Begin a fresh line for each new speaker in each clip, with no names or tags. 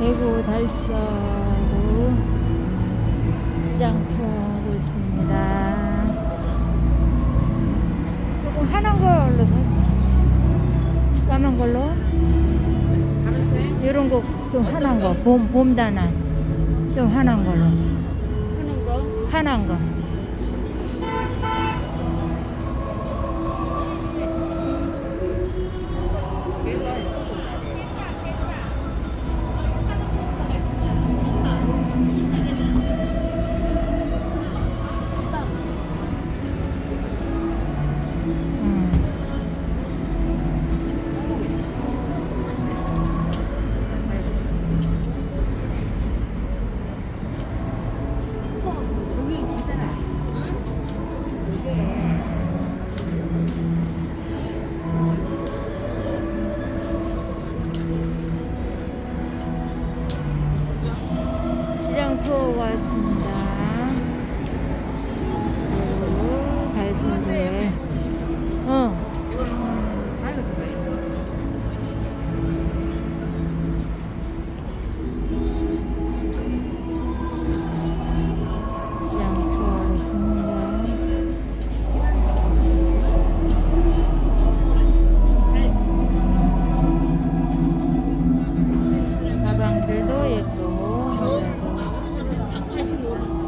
대구 달서구 시장 투어하고 있습니다. 조금 환한 걸로 사지. 까만 걸로. 이런 거 좀 환한 거. 봄단한. 좀 환한 걸로.
하는 거?
환한 거.
여기 있잖아.
시장 투어가 왔습니다. 달서구에. 시장 투어가 있습니다. 가방들도 예쁘고.
다시 놀았어.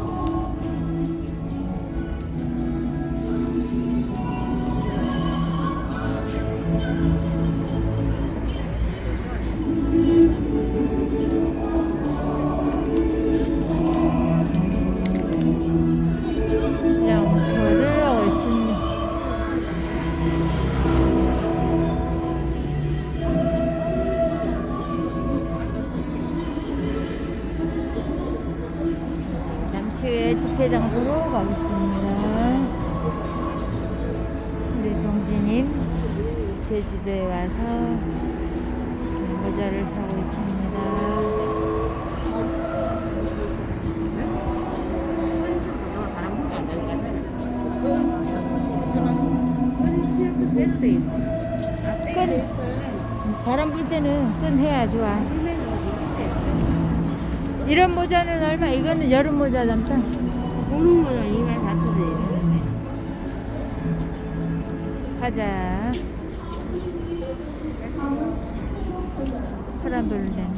시장 투어를 하고 있습니다. 잠시 후에 집회 장소로 가겠습니다. 우리 동지님 제주도에 와서 모자를 사고 있습니다. 바람 불 때는 끈 해야 좋아. 이런 모자는 얼마? 이거는 여름 모자 담다.
보는 거야 2만 4천원.
가자. 바람 불 때는.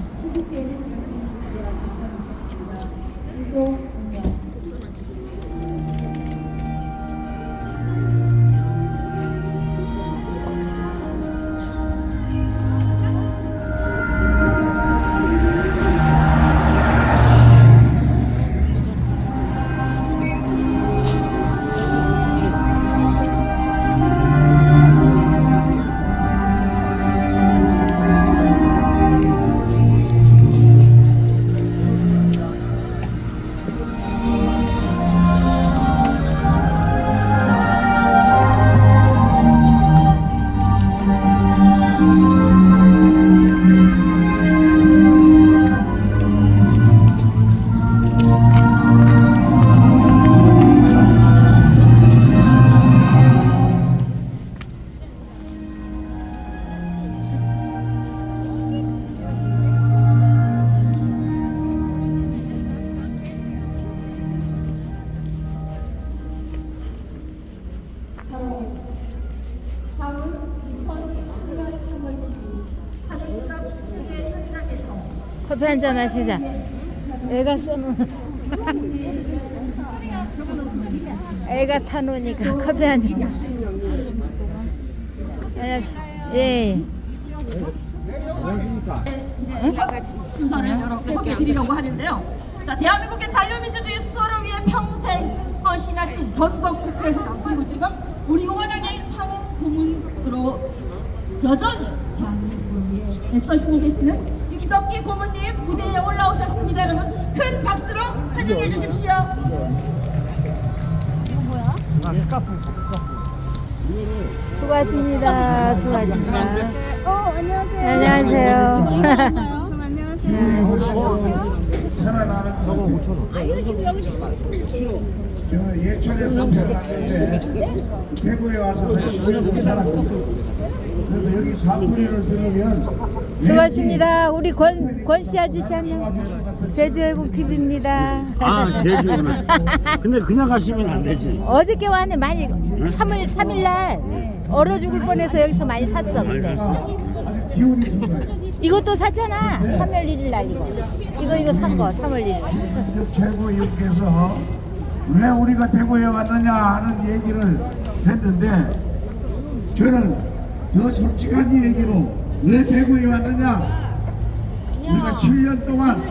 커피 한 잔 마시자. 애가 써놓은 애가 사놓으니까 커피 한 잔. 안녕하세요. 예.
순서를 여러분께 소개해드리려고 하는데요. 자, 대한민국의 자유민주주의 수호를 위해 평생 헌신하신 전국국회의장 그리고 지금 우리 공화당의 상임 고문으로 여전히 대한민국을 위해 애써주고 계시는 김덕기 고문님 무대에 올라오셨습니다. 여러분 큰 박수로 환영해 주십시오. 이거 뭐야?
스카프.
수고하십니다. 수고하십니다.
안녕하세요.
안녕하세요.
그럼 안녕하세요.
저거 5,000원.
저 예천에서 태어났는데 대구에 와서 15년 살았거든요. 그래서 여기 사투리를 들으면
수고하십니다. 우리 권씨 아저씨 안녕. 제주애국 TV입니다.
아, 제주구나. 근데 그냥 가시면 안 되지.
어저께 왔는데 많이 3일 날 얼어 죽을 뻔해서 여기서 많이 샀어. 근데
기운이 좋아요.
이것도 샀잖아. 3월 1일 날 이거 산 거 3월 1일.
최고위원께서 왜 우리가 대구에 왔느냐 하는 얘기를 했는데 저는 더 솔직한 얘기로 왜 대구에 왔느냐, 우리가 7년 동안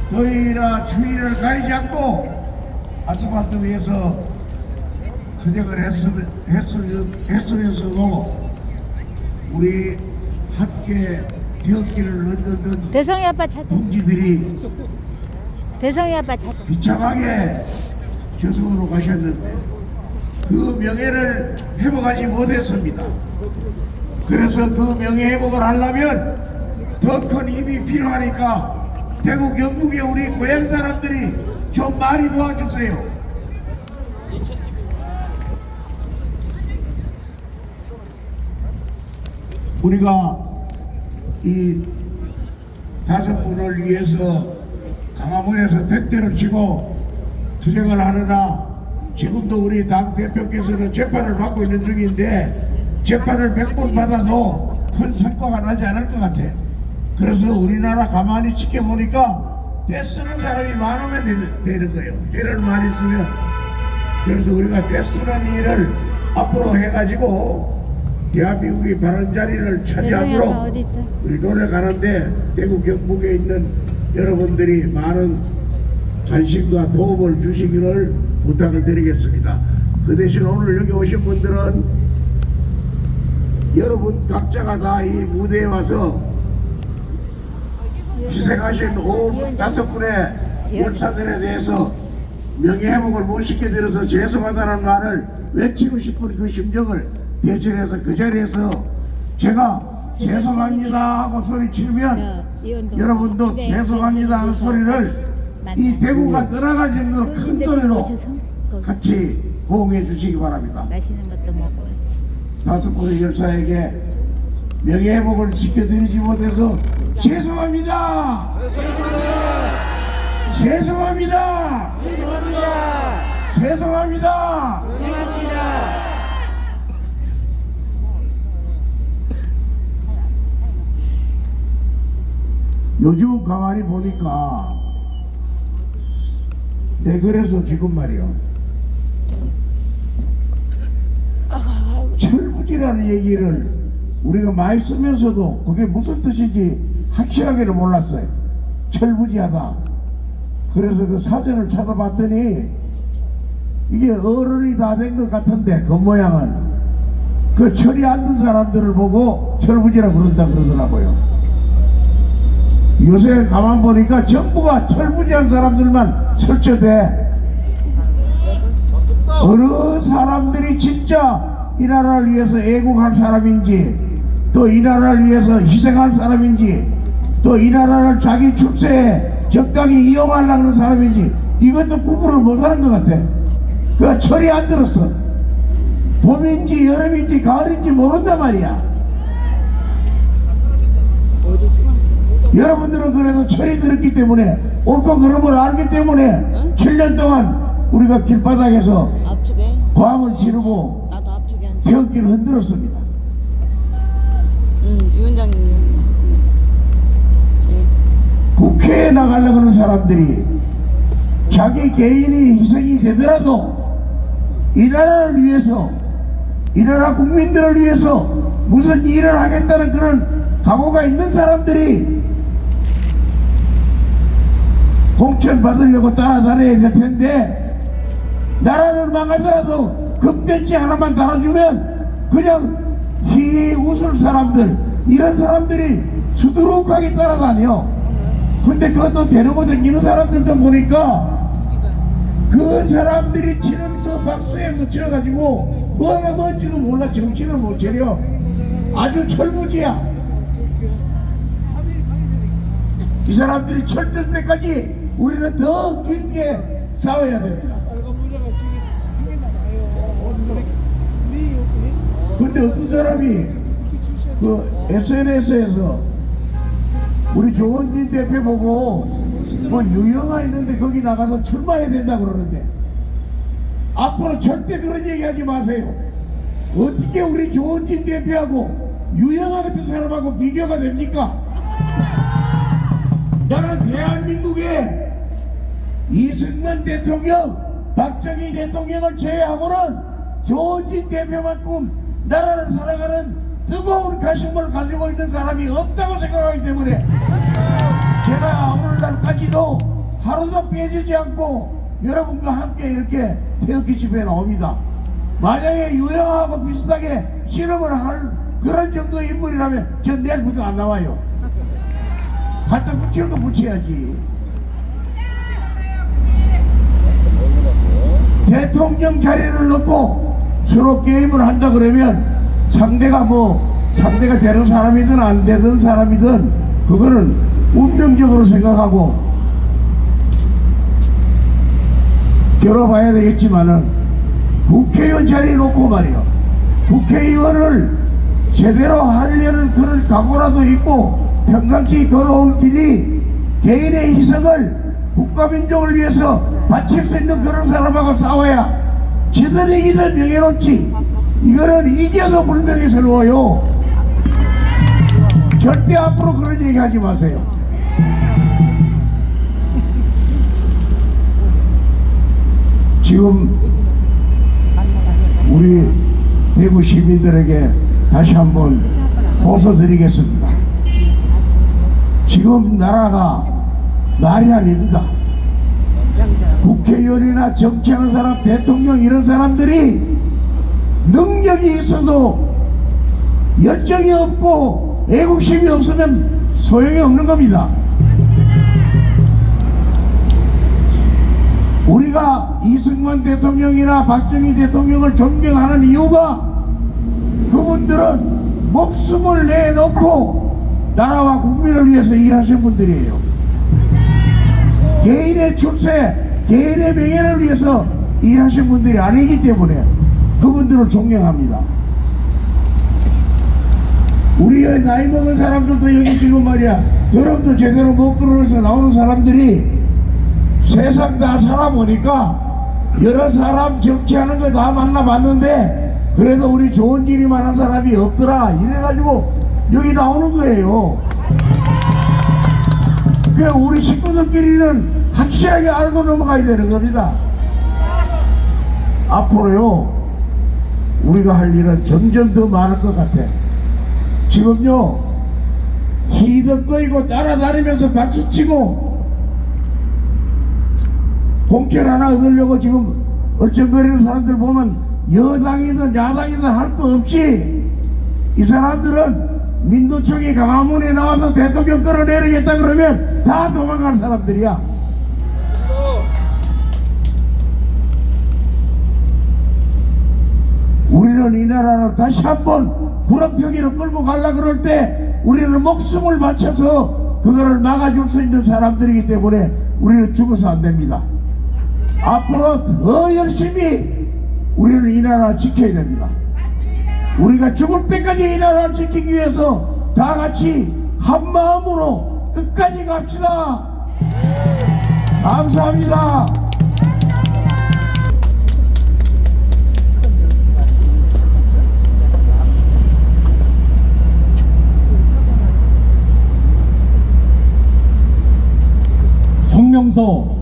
더위나 추위를 가리지 않고 아스팔트 위에서 저녁을 했으면서도 우리 함께 기억기를 흔들던
대성이 아빠 찾아.
동지들이
대성이 아빠 찾아.
비참하게 저승으로 가셨는데 그 명예를 회복하지 못했습니다. 그래서 그 명예 회복을 하려면 더 큰 힘이 필요하니까 대구 경북의 우리 고향 사람들이 좀 많이 도와주세요. 우리가 이 5분을 위해서 강화문에서 택대를 치고 투쟁을 하느라 지금도 우리 당 대표께서는 재판을 받고 있는 중인데 재판을 100번 받아도 큰 성과가 나지 않을 것 같아. 그래서 우리나라 가만히 지켜보니까 떼쓰는 사람이 많으면 되는 거예요. 죄를 많이 쓰면. 그래서 우리가 떼쓰는 일을 앞으로 해가지고 대한민국이 바른 자리를 차지하도록 우리 노력하는데 대구 경북에 있는 여러분들이 많은 관심과 도움을 주시기를 부탁을 드리겠습니다. 그 대신 오늘 여기 오신 분들은 여러분 각자가 다 이 무대에 와서 희생하신 5분의 열사들에 대해서 명예회복을 못 시켜드려서 죄송하다는 말을 외치고 싶은 그 심정을 대신해서 그 자리에서 제가 죄송합니다 하고 소리치면 여러분도 죄송합니다 하는 소리를 이 대구가 떠나갈 정도로 큰 소리로 같이 호응해 주시기 바랍니다.
맛있는 것도 먹어야지.
5분의 열사에게 명예회복을 지켜드리지 못해서 죄송합니다. 죄송합니다. 죄송합니다. 요즘 가만히 보니까 그래서 지금 말이요, 철부지라는 얘기를 우리가 많이 쓰면서도 그게 무슨 뜻인지 확실하게는 몰랐어요. 철부지하다. 그래서 그 사전을 찾아봤더니 이게 어른이 다 된 것 같은데 그 모양은 그 철이 안 든 사람들을 보고 철부지라 그런다 그러더라고요. 요새 가만 보니까 전부가 철부지한 사람들만 설쳐대. 어느 사람들이 진짜 이 나라를 위해서 애국할 사람인지, 또 이 나라를 위해서 희생할 사람인지, 또 이 나라를 자기 출세에 적당히 이용하려고 하는 사람인지 이것도 구분을 못하는 것 같아. 그 철이 안 들었어. 봄인지 여름인지 가을인지 모른단 말이야. 여러분들은 그래도 철이 들었기 때문에 옳고 그름을 알기 때문에 7년 동안 우리가 길바닥에서 고함을 지르고 태극기를 흔들었습니다.
위원장님.
국회에 나가려고 하는 사람들이 자기 개인이 희생이 되더라도 이 나라를 위해서, 이 나라 국민들을 위해서 무슨 일을 하겠다는 그런 각오가 있는 사람들이 공천 받으려고 따라다녀야 될 텐데, 나라를 망하더라도 금대지 하나만 달아주면 그냥 웃을 사람들, 이런 사람들이 수두룩하게 따라다녀. 근데 그것도 데리고 다니는 사람들도 보니까 그 사람들이 치는 그 박수에 묻혀가지고 뭐가 뭔지도 몰라. 정신을 못 차려. 아주 철부지야. 이 사람들이 철들 때까지 우리는 더 길게 싸워야 됩니다. 근데 어떤 사람이 그 SNS에서 우리 조원진 대표 보고 뭐 유영아 있는데 거기 나가서 출마해야 된다 그러는데 앞으로 절대 그런 얘기하지 마세요. 어떻게 우리 조원진 대표하고 유영아 같은 사람하고 비교가 됩니까? 나는 대한민국의 이승만 대통령, 박정희 대통령을 제외하고는 조원진 대표만큼 나라를 사랑하는 뜨거운 가슴을 가지고 있는 사람이 없다고 생각하기 때문에 제가 오늘날까지도 하루도 빼주지 않고 여러분과 함께 이렇게 태극기 집회에 나옵니다. 만약에 유영하고 비슷하게 실험을 할 그런 정도의 인물이라면 전 내일부터 안 나와요. 갖다 붙이는 거 붙여야지. 대통령 자리를 놓고 서로 게임을 한다 그러면 상대가 되는 사람이든 안 되는 사람이든 그거는 운명적으로 생각하고 겨뤄봐야 되겠지만은 국회의원 자리에 놓고 말이요. 국회의원을 제대로 하려는 그런 각오라도 있고 평상시 걸어온 길이 개인의 희생을 국가민족을 위해서 바칠 수 있는 그런 사람하고 싸워야 지든 이기든 명예롭지. 이거는 이겨도 불명예스러워요. 절대 앞으로 그런 얘기 하지 마세요. 지금 우리 대구 시민들에게 다시 한번 호소드리겠습니다. 지금 나라가 말이 아닙니다. 국회의원이나 정치하는 사람, 대통령 이런 사람들이 능력이 있어도 열정이 없고 애국심이 없으면 소용이 없는 겁니다. 우리가 이승만 대통령이나 박정희 대통령을 존경하는 이유가 그분들은 목숨을 내놓고 나라와 국민을 위해서 일하신 분들이에요. 개인의 출세, 개인의 명예를 위해서 일하신 분들이 아니기 때문에 그분들을 존경합니다. 우리의 나이 먹은 사람들도 여기 지금 말이야 더럽도 제대로 못 걸어서 나오는 사람들이 세상 다 살아보니까 여러 사람 정치하는 거 다 만나봤는데 그래도 우리 조원진이만한 사람이 없더라 이래가지고 여기 나오는 거예요. 그러니까 우리 식구들끼리는 확실하게 알고 넘어가야 되는 겁니다. 앞으로요 우리가 할 일은 점점 더 많을 것 같아. 지금요 희덕 거이고 따라다니면서 박수치고 공천 하나 얻으려고 지금 얼쩡거리는 사람들 보면 여당이든 야당이든 할 거 없이 이 사람들은 민노총이 강화문에 나와서 대통령 끌어내리겠다 그러면 다 도망갈 사람들이야. 우리는 이 나라를 다시 한번 구렁텅이로 끌고 가려고 그럴 때 우리는 목숨을 바쳐서 그거를 막아줄 수 있는 사람들이기 때문에 우리는 죽어서 안 됩니다. 앞으로 더 열심히 우리는 이 나라를 지켜야 됩니다. 우리가 죽을 때까지 이 나라를 지키기 위해서 다 같이 한 마음으로 끝까지 갑시다. 감사합니다.
성명서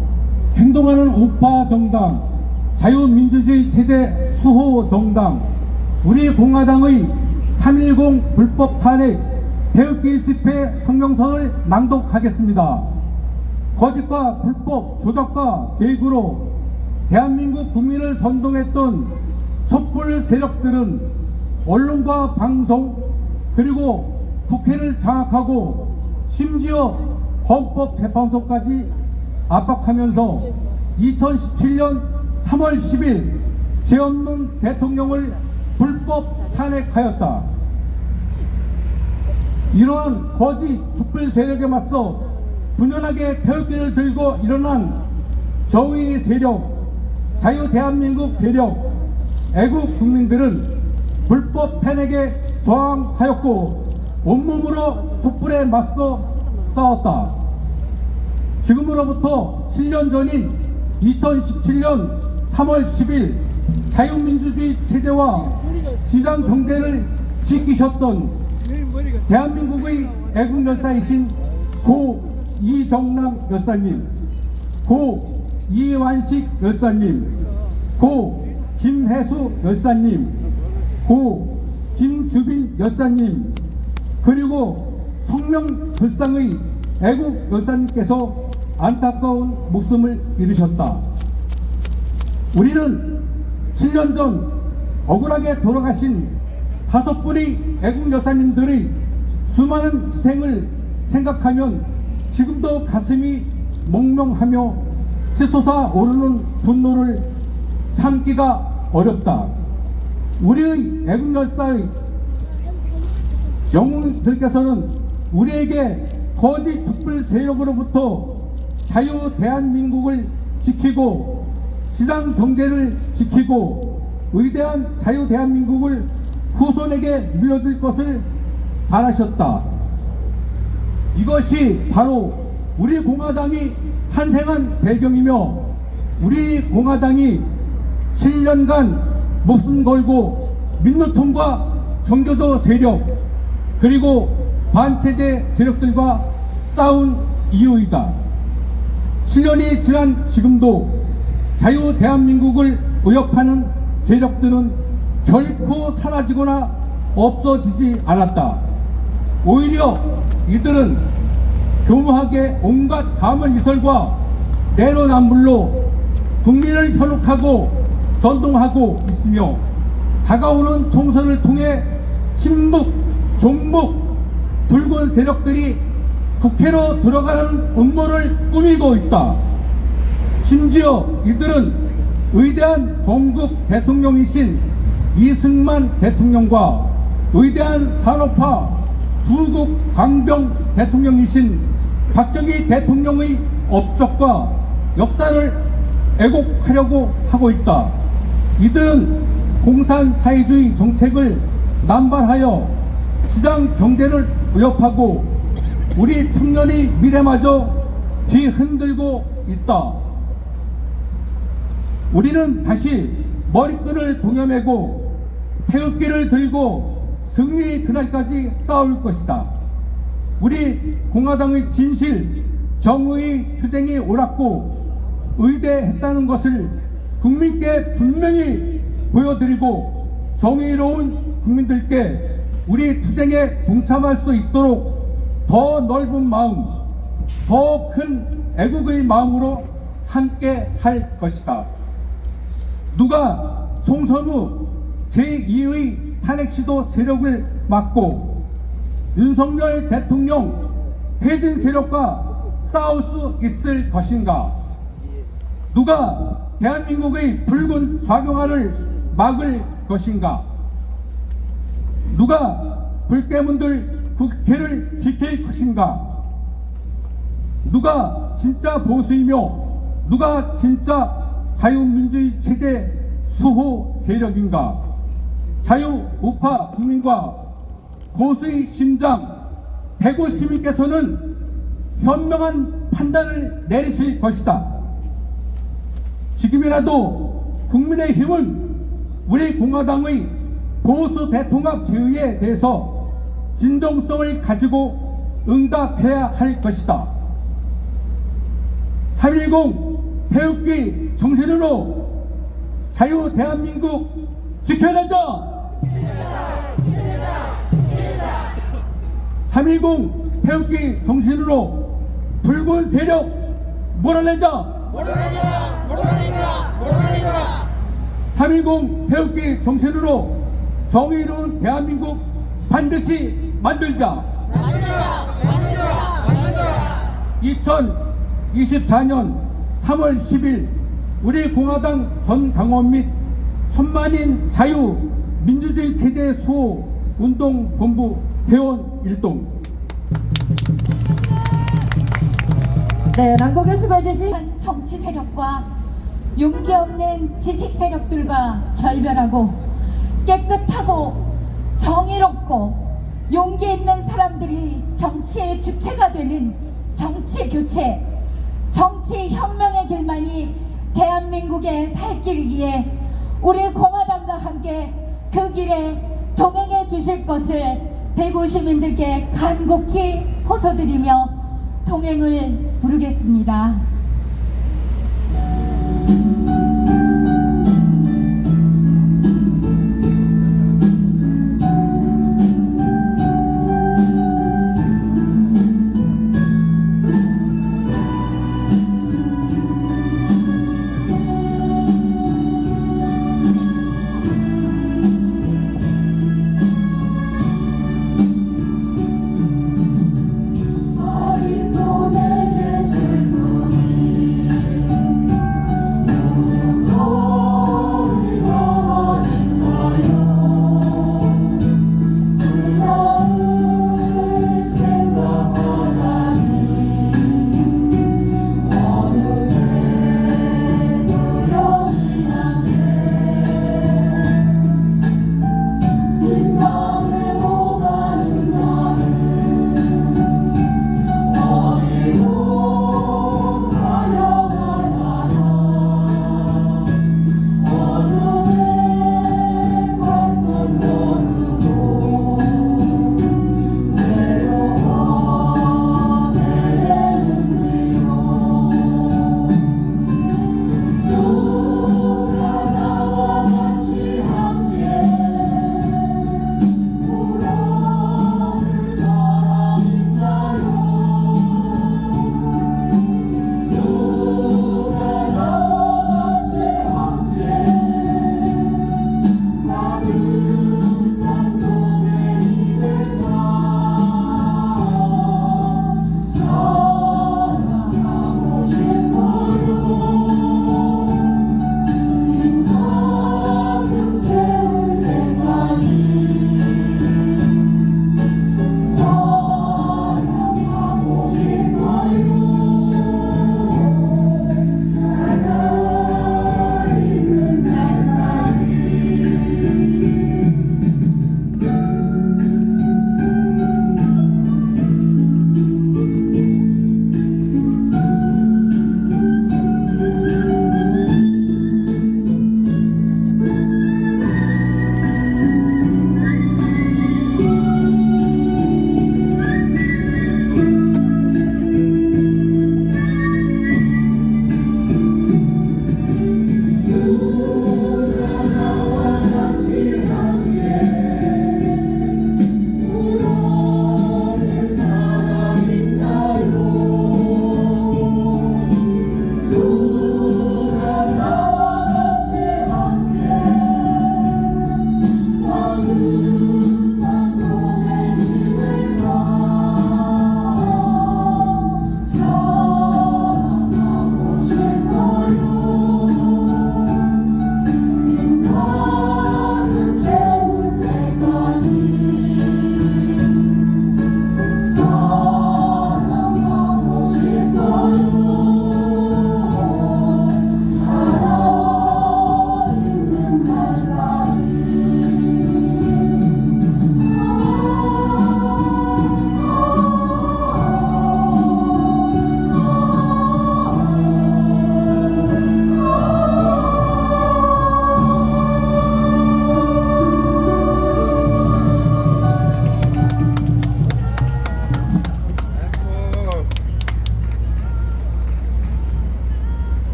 행동하는 우파 정당, 자유민주주의 체제 수호 정당, 우리 공화당의 3.10 불법 탄핵 태극기 집회 성명서를 낭독하겠습니다. 거짓과 불법 조작과 계획으로 대한민국 국민을 선동했던 촛불 세력들은 언론과 방송 그리고 국회를 장악하고 심지어 헌법재판소까지 압박하면서 2017년 3월 10일 죄 없는 대통령을 불법 탄핵하였다. 이러한 거짓 촛불 세력에 맞서 분연하게 태극기를 들고 일어난 저의 세력, 자유 대한민국 세력, 애국 국민들은 불법 탄핵에 저항하였고 온몸으로 촛불에 맞서 싸웠다. 지금으로부터 7년 전인 2017년 3월 10일 자유민주주의 체제와 시장 경제를 지키셨던 대한민국의 애국열사이신 고 이정남 열사님, 고 이완식 열사님, 고 김혜수 열사님, 고 김주빈 열사님, 그리고 성명불상의 애국 열사님께서 안타까운 목숨을 잃으셨다. 우리는 7년 전 억울하게 돌아가신 5분의 애국 열사님들의 수많은 희생을 생각하면 지금도 가슴이 몽롱하며 치솟아 오르는 분노를 참기가 어렵다. 우리의 애국 열사의 영웅들께서는 우리에게 거짓 촛불 세력으로부터 자유 대한민국을 지키고 시장 경제를 지키고 위대한 자유 대한민국을 후손에게 물려줄 것을 바라셨다. 이것이 바로 우리 공화당이 탄생한 배경이며 우리 공화당이 7년간 목숨 걸고 민노총과 정교조 세력 그리고 반체제 세력들과 싸운 이유이다. 7년이 지난 지금도 자유 대한민국을 위협하는 세력들은 결코 사라지거나 없어지지 않았다. 오히려 이들은 교묘하게 온갖 가문이설과 내로남불로 국민을 현혹하고 선동하고 있으며 다가오는 총선을 통해 친북, 종북, 붉은 세력들이 국회로 들어가는 음모를 꾸미고 있다. 심지어 이들은 위대한 건국 대통령이신 이승만 대통령과 위대한 산업화 부국 강병 대통령이신 박정희 대통령의 업적과 역사를 왜곡하려고 하고 있다. 이들은 공산사회주의 정책을 남발하여 시장 경제를 위협하고 우리 청년의 미래마저 뒤흔들고 있다. 우리는 다시 머리끈을 동여매고 태극기를 들고 승리 그날까지 싸울 것이다. 우리 공화당의 진실, 정의의 투쟁이 옳았고 의대했다는 것을 국민께 분명히 보여드리고 정의로운 국민들께 우리 투쟁에 동참할 수 있도록 더 넓은 마음, 더 큰 애국의 마음으로 함께 할 것이다. 누가 총선 후 제2의 탄핵시도 세력을 막고 윤석열 대통령 퇴진 세력과 싸울 수 있을 것인가? 누가 대한민국의 붉은 좌경화를 막을 것인가? 누가 불깨문들 국회를 지킬 것인가? 누가 진짜 보수이며 누가 진짜 자유민주주의 체제 수호 세력인가? 자유우파 국민과 고수의 심장 대구 시민께서는 현명한 판단을 내리실 것이다. 지금이라도 국민의힘은 우리 공화당의 보수 대통합 제의에 대해서 진정성을 가지고 응답해야 할 것이다. 3.10 태극기 정신으로 자유 대한민국 지켜내자! 3.10 태극기 정신으로 붉은 세력 몰아내자! 3.10 태극기 정신으로 정의로운 대한민국 반드시 만들자! 2024년 3월 10일 우리 공화당 전 당원 및 천만인 자유 민주주의 체제 수호 운동본부 회원 일동.
네, 난곡에서 봐주신
정치 세력과 용기 없는 지식 세력들과 결별하고 깨끗하고 정의롭고 용기 있는 사람들이 정치의 주체가 되는 정치 교체, 정치 혁명의 길만이 대한민국의 살 길이기에 우리 공화당과 함께 그 길에 동행해 주실 것을 대구 시민들께 간곡히 호소드리며 동행을 부르겠습니다.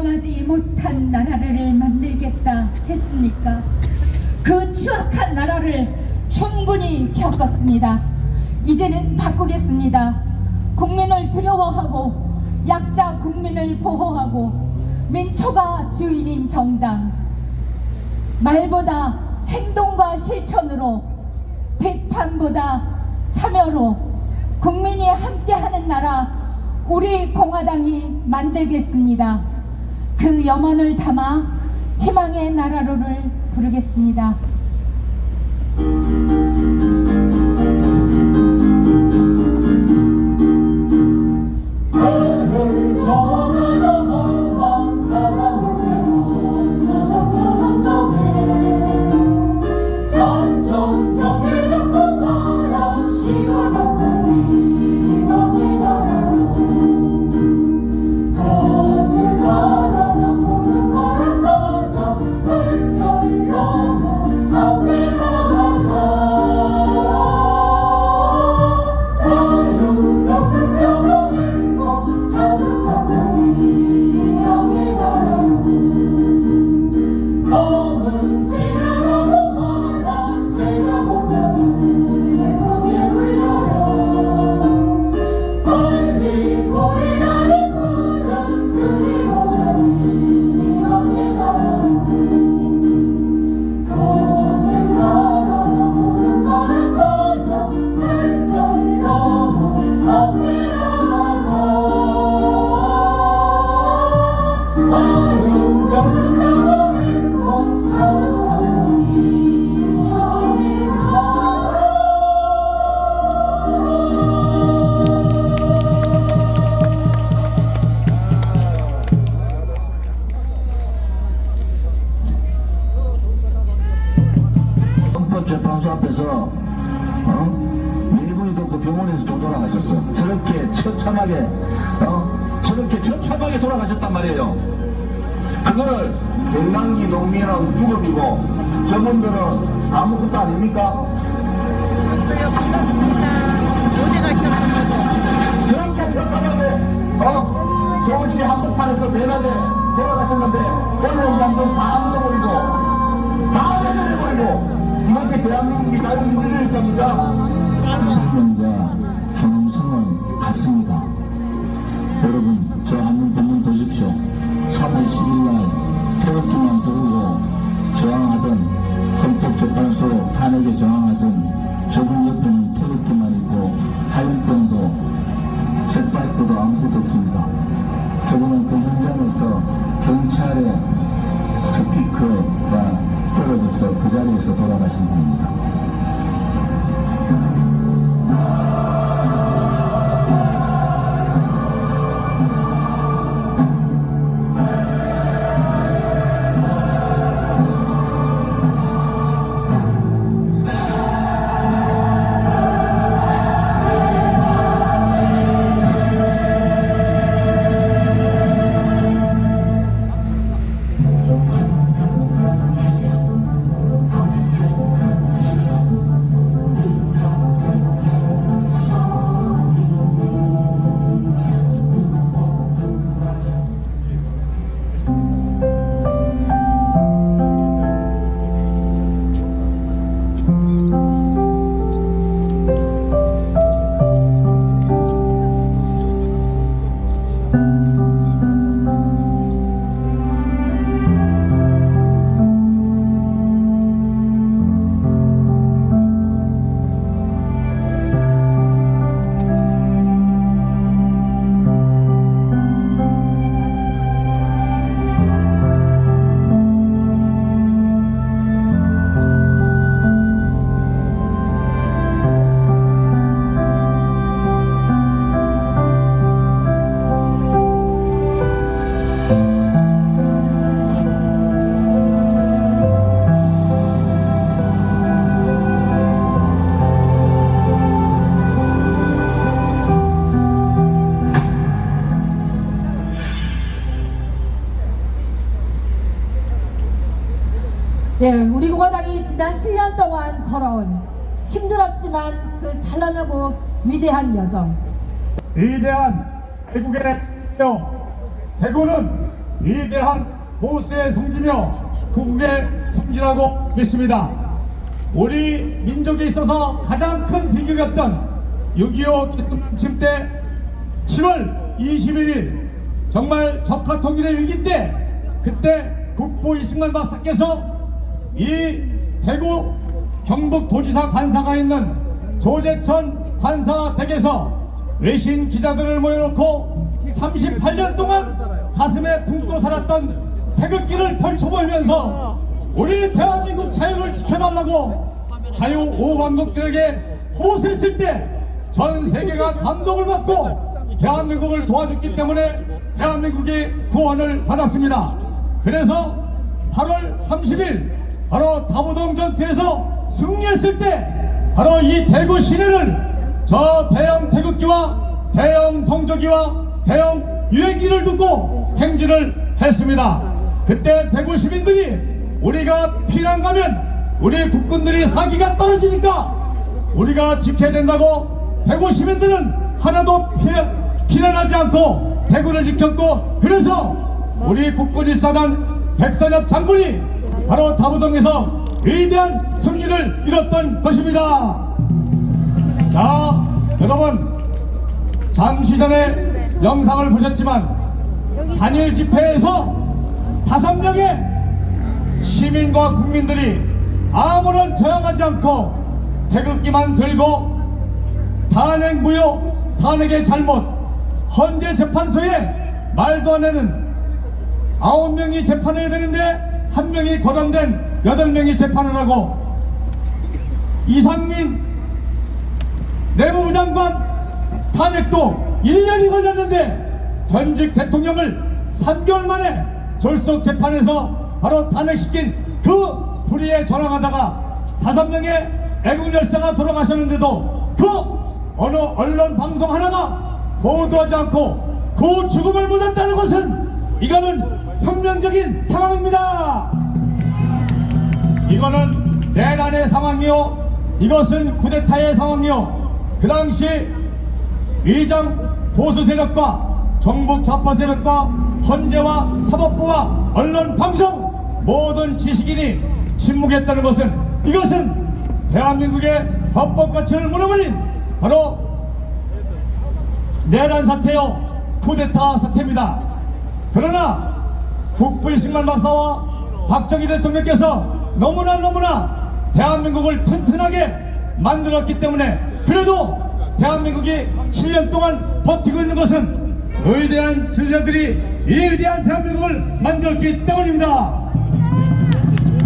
경험하지 못한 나라를 만들겠다 했습니까? 그 추악한 나라를 충분히 겪었습니다. 이제는 바꾸겠습니다. 국민을 두려워하고 약자 국민을 보호하고 민초가 주인인 정당, 말보다 행동과 실천으로, 비판보다 참여로 국민이 함께하는 나라, 우리 공화당이 만들겠습니다. 그 염원을 담아 희망의 나라로를 부르겠습니다.
재판소 앞에서 네 분이도 그 병원에서 돌아가셨어. 저렇게 처참하게 저렇게 처참하게 돌아가셨단 말이에요. 그거를 백남기 농민은 죽음이고 저분들은 아무것도 아닙니까?
졌어요. 반갑습니다. 어디 가셨습니까?
저렇게 처참하게 서울시 한복판에서 대낮에 돌아가셨는데 언론 방송 다 묻어버리고 다 내버려버리고 이것이 대한민국이 자유민주주의일 겁니까? 설명과 존엄성은 같습니다. 여러분 저 한번 보면 보십시오. 3월 10일날 태극기만 들고 저항하던 헌법재판소 탄핵에 저항하던 저분 옆에는 태극기만 있고 화염병도 jet파이프도 아무것도 없습니다. 저분은 그 현장에서 경찰의 스피커가 떨어져서 그 자리에서 돌아가신 분입니다.
예, 우리 공화당이 지난 7년 동안 걸어온 힘들었지만 그 찬란하고 위대한 여정.
위대한 애국의 뼈 대구는 위대한 보수의 성지며 구국의 성지라고 믿습니다. 우리 민족에 있어서 가장 큰 비극이었던 6.25 기쁨침 때 7월 21일 정말 적화통일의 위기 때 그때 국보 이승만 박사께서 이 대구 경북도지사 관사가 있는 조재천 관사 댁에서 외신 기자들을 모여놓고 38년 동안 가슴에 품고 살았던 태극기를 펼쳐보이면서 우리 대한민국 자유를 지켜달라고 자유 오반국들에게 호소했을 때 전 세계가 감동을 받고 대한민국을 도와줬기 때문에 대한민국이 구원을 받았습니다. 그래서 8월 30일 바로 다부동 전투에서 승리했을 때 바로 이 대구 시내를 저 대형 태극기와 대형 성조기와 대형 유행기를 두고 행진을 했습니다. 그때 대구 시민들이 우리가 피난 가면 우리 국군들이 사기가 떨어지니까 우리가 지켜야 된다고 대구 시민들은 하나도 피난하지 않고 대구를 지켰고, 그래서 우리 국군일사단 백선엽 장군이 바로 다부동에서 위대한 승리를 이뤘던 것입니다. 자, 여러분 잠시 전에 영상을 보셨지만 단일 집회에서 5명의 시민과 국민들이 아무런 저항하지 않고 태극기만 들고 탄핵 무효, 탄핵의 잘못, 헌재 재판소에 말도 안 되는 9명이 재판해야 되는데 1명이 거담된 8명이 재판을 하고, 이상민 내무부 장관 탄핵도 1년이 걸렸는데 현직 대통령을 3개월 만에 졸속 재판에서 바로 탄핵시킨 그 불의에 전항하다가 5명의 애국 열사가 돌아가셨는데도 그 어느 언론 방송 하나가 보도하지 않고 그 죽음을 묻었다는 것은 이거는 혁명적인 상황입니다. 이거는 내란의 상황이요, 이것은 쿠데타의 상황이요. 그 당시 위장 보수 세력과 정북 좌파 세력과 헌재와 사법부와 언론 방송 모든 지식인이 침묵했다는 것은 이것은 대한민국의 헌법 가치를 무너버린 바로 내란 사태요, 쿠데타 사태입니다. 그러나 국부이승만 박사와 박정희 대통령께서 너무나 대한민국을 튼튼하게 만들었기 때문에, 그래도 대한민국이 7년 동안 버티고 있는 것은 위대한 지도자들이 이 위대한 대한민국을 만들었기 때문입니다.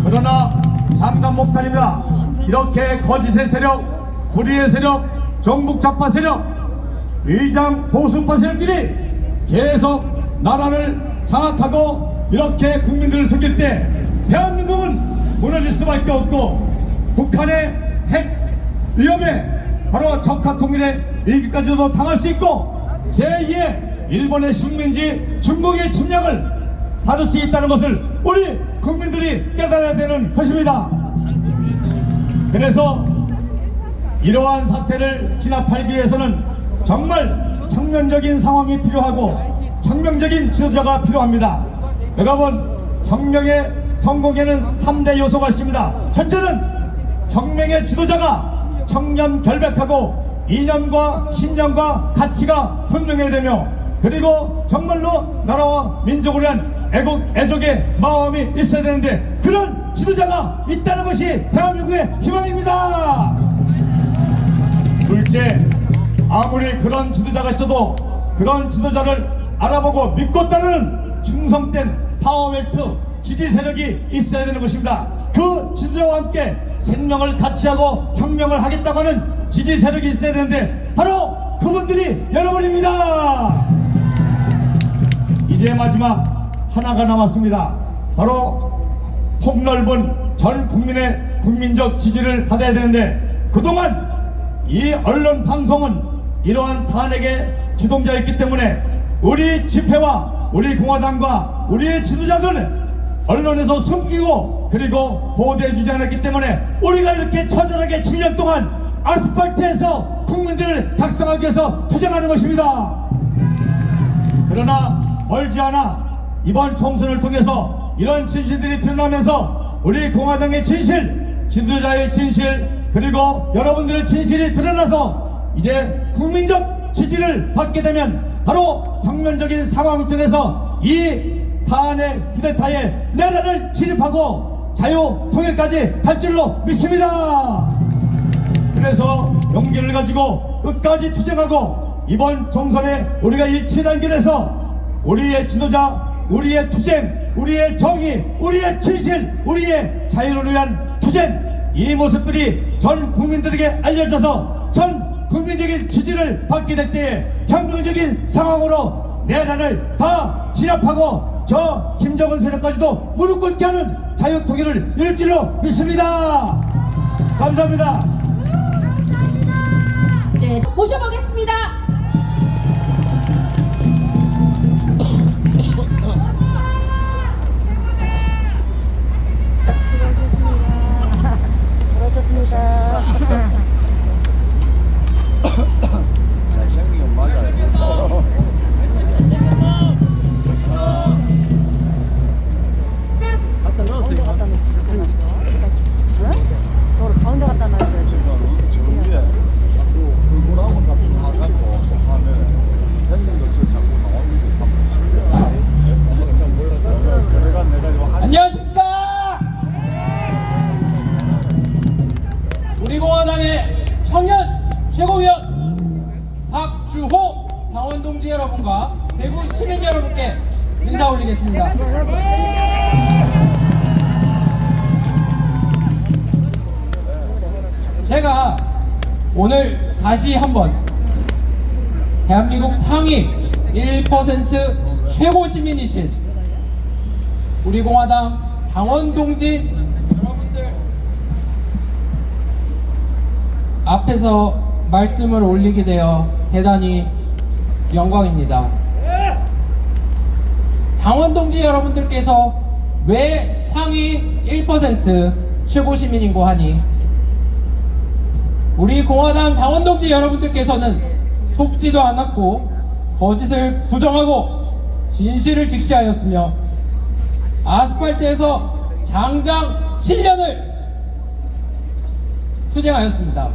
그러나 잠깐 목탄입니다. 이렇게 거짓의 세력, 불의의 세력, 정북 좌파 세력, 위장 보수파 세력들이 계속 나라를 장악하고 이렇게 국민들을 속일 때 대한민국은 무너질 수밖에 없고, 북한의 핵 위협에 바로 적화 통일의 위기까지도 당할 수 있고, 제2의 일본의 식민지 중국의 침략을 받을 수 있다는 것을 우리 국민들이 깨달아야 되는 것입니다. 그래서 이러한 사태를 진압하기 위해서는 정말 혁명적인 상황이 필요하고 혁명적인 지도자가 필요합니다. 여러분, 혁명의 성공에는 3대 요소가 있습니다. 첫째는 혁명의 지도자가 청렴결백하고 이념과 신념과 가치가 분명해야 되며, 그리고 정말로 나라와 민족을 위한 애족의 마음이 있어야 되는데, 그런 지도자가 있다는 것이 대한민국의 희망입니다. 둘째, 아무리 그런 지도자가 있어도 그런 지도자를 알아보고 믿고 따르는 충성된 파워웰트 지지 세력이 있어야 되는 것입니다. 그 지도자와 함께 생명을 같이하고 혁명을 하겠다고 하는 지지 세력이 있어야 되는데, 바로 그분들이 여러분입니다. 이제 마지막 하나가 남았습니다. 바로 폭넓은 전 국민의 국민적 지지를 받아야 되는데, 그동안 이 언론 방송은 이러한 탄핵의 주동자였기 때문에 우리 집회와 우리 공화당과 우리의 지도자들은 언론에서 숨기고 그리고 보도해주지 않았기 때문에 우리가 이렇게 처절하게 7년 동안 아스팔트에서 국민들을 작성하기 위해서 투쟁하는 것입니다. 그러나 멀지 않아 이번 총선을 통해서 이런 진실들이 드러나면서 우리 공화당의 진실, 지도자의 진실, 그리고 여러분들의 진실이 드러나서 이제 국민적 지지를 받게 되면 바로 혁명적인 상황을 통해서 이 탄핵 쿠데타의 내란을 진입하고 자유 통일까지 갈 줄로 믿습니다. 그래서 용기를 가지고 끝까지 투쟁하고 이번 총선에 우리가 일치단결해서 우리의 지도자, 우리의 투쟁, 우리의 정의, 우리의 진실, 우리의 자유를 위한 투쟁, 이 모습들이 전 국민들에게 알려져서 전 국민적인 지지를 받게 될 때에 혁명적인 상황으로 내란을 다 진압하고 저 김정은 세력까지도 무릎 꿇게 하는 자유 통일을 이룰 줄로 믿습니다. 감사합니다.
네, 모셔보겠습니다.
잘생기면 맞아요.
가운데 갖다 놔야지.
지금 위에 자꾸 얼굴하고 자꾸 나가고 하면 했는 것저 자꾸 나오는 게 신기하네. 그래가 내가 이거 한
안녕하십니까. 우리 공화당의 청년 최고위원 박주호 당원동지 여러분과 대구 시민 여러분께 인사 올리겠습니다. 제가 오늘 다시 한번 대한민국 상위 1% 최고 시민이신 우리 공화당 당원 동지 여러분들 앞에서 말씀을 올리게 되어 대단히 영광입니다. 당원 동지 여러분들께서 왜 상위 1% 최고 시민인고 하니 우리 공화당 당원 동지 여러분들께서는 속지도 않았고 거짓을 부정하고 진실을 직시하였으며 아스팔트에서 장장 7년을 투쟁하였습니다.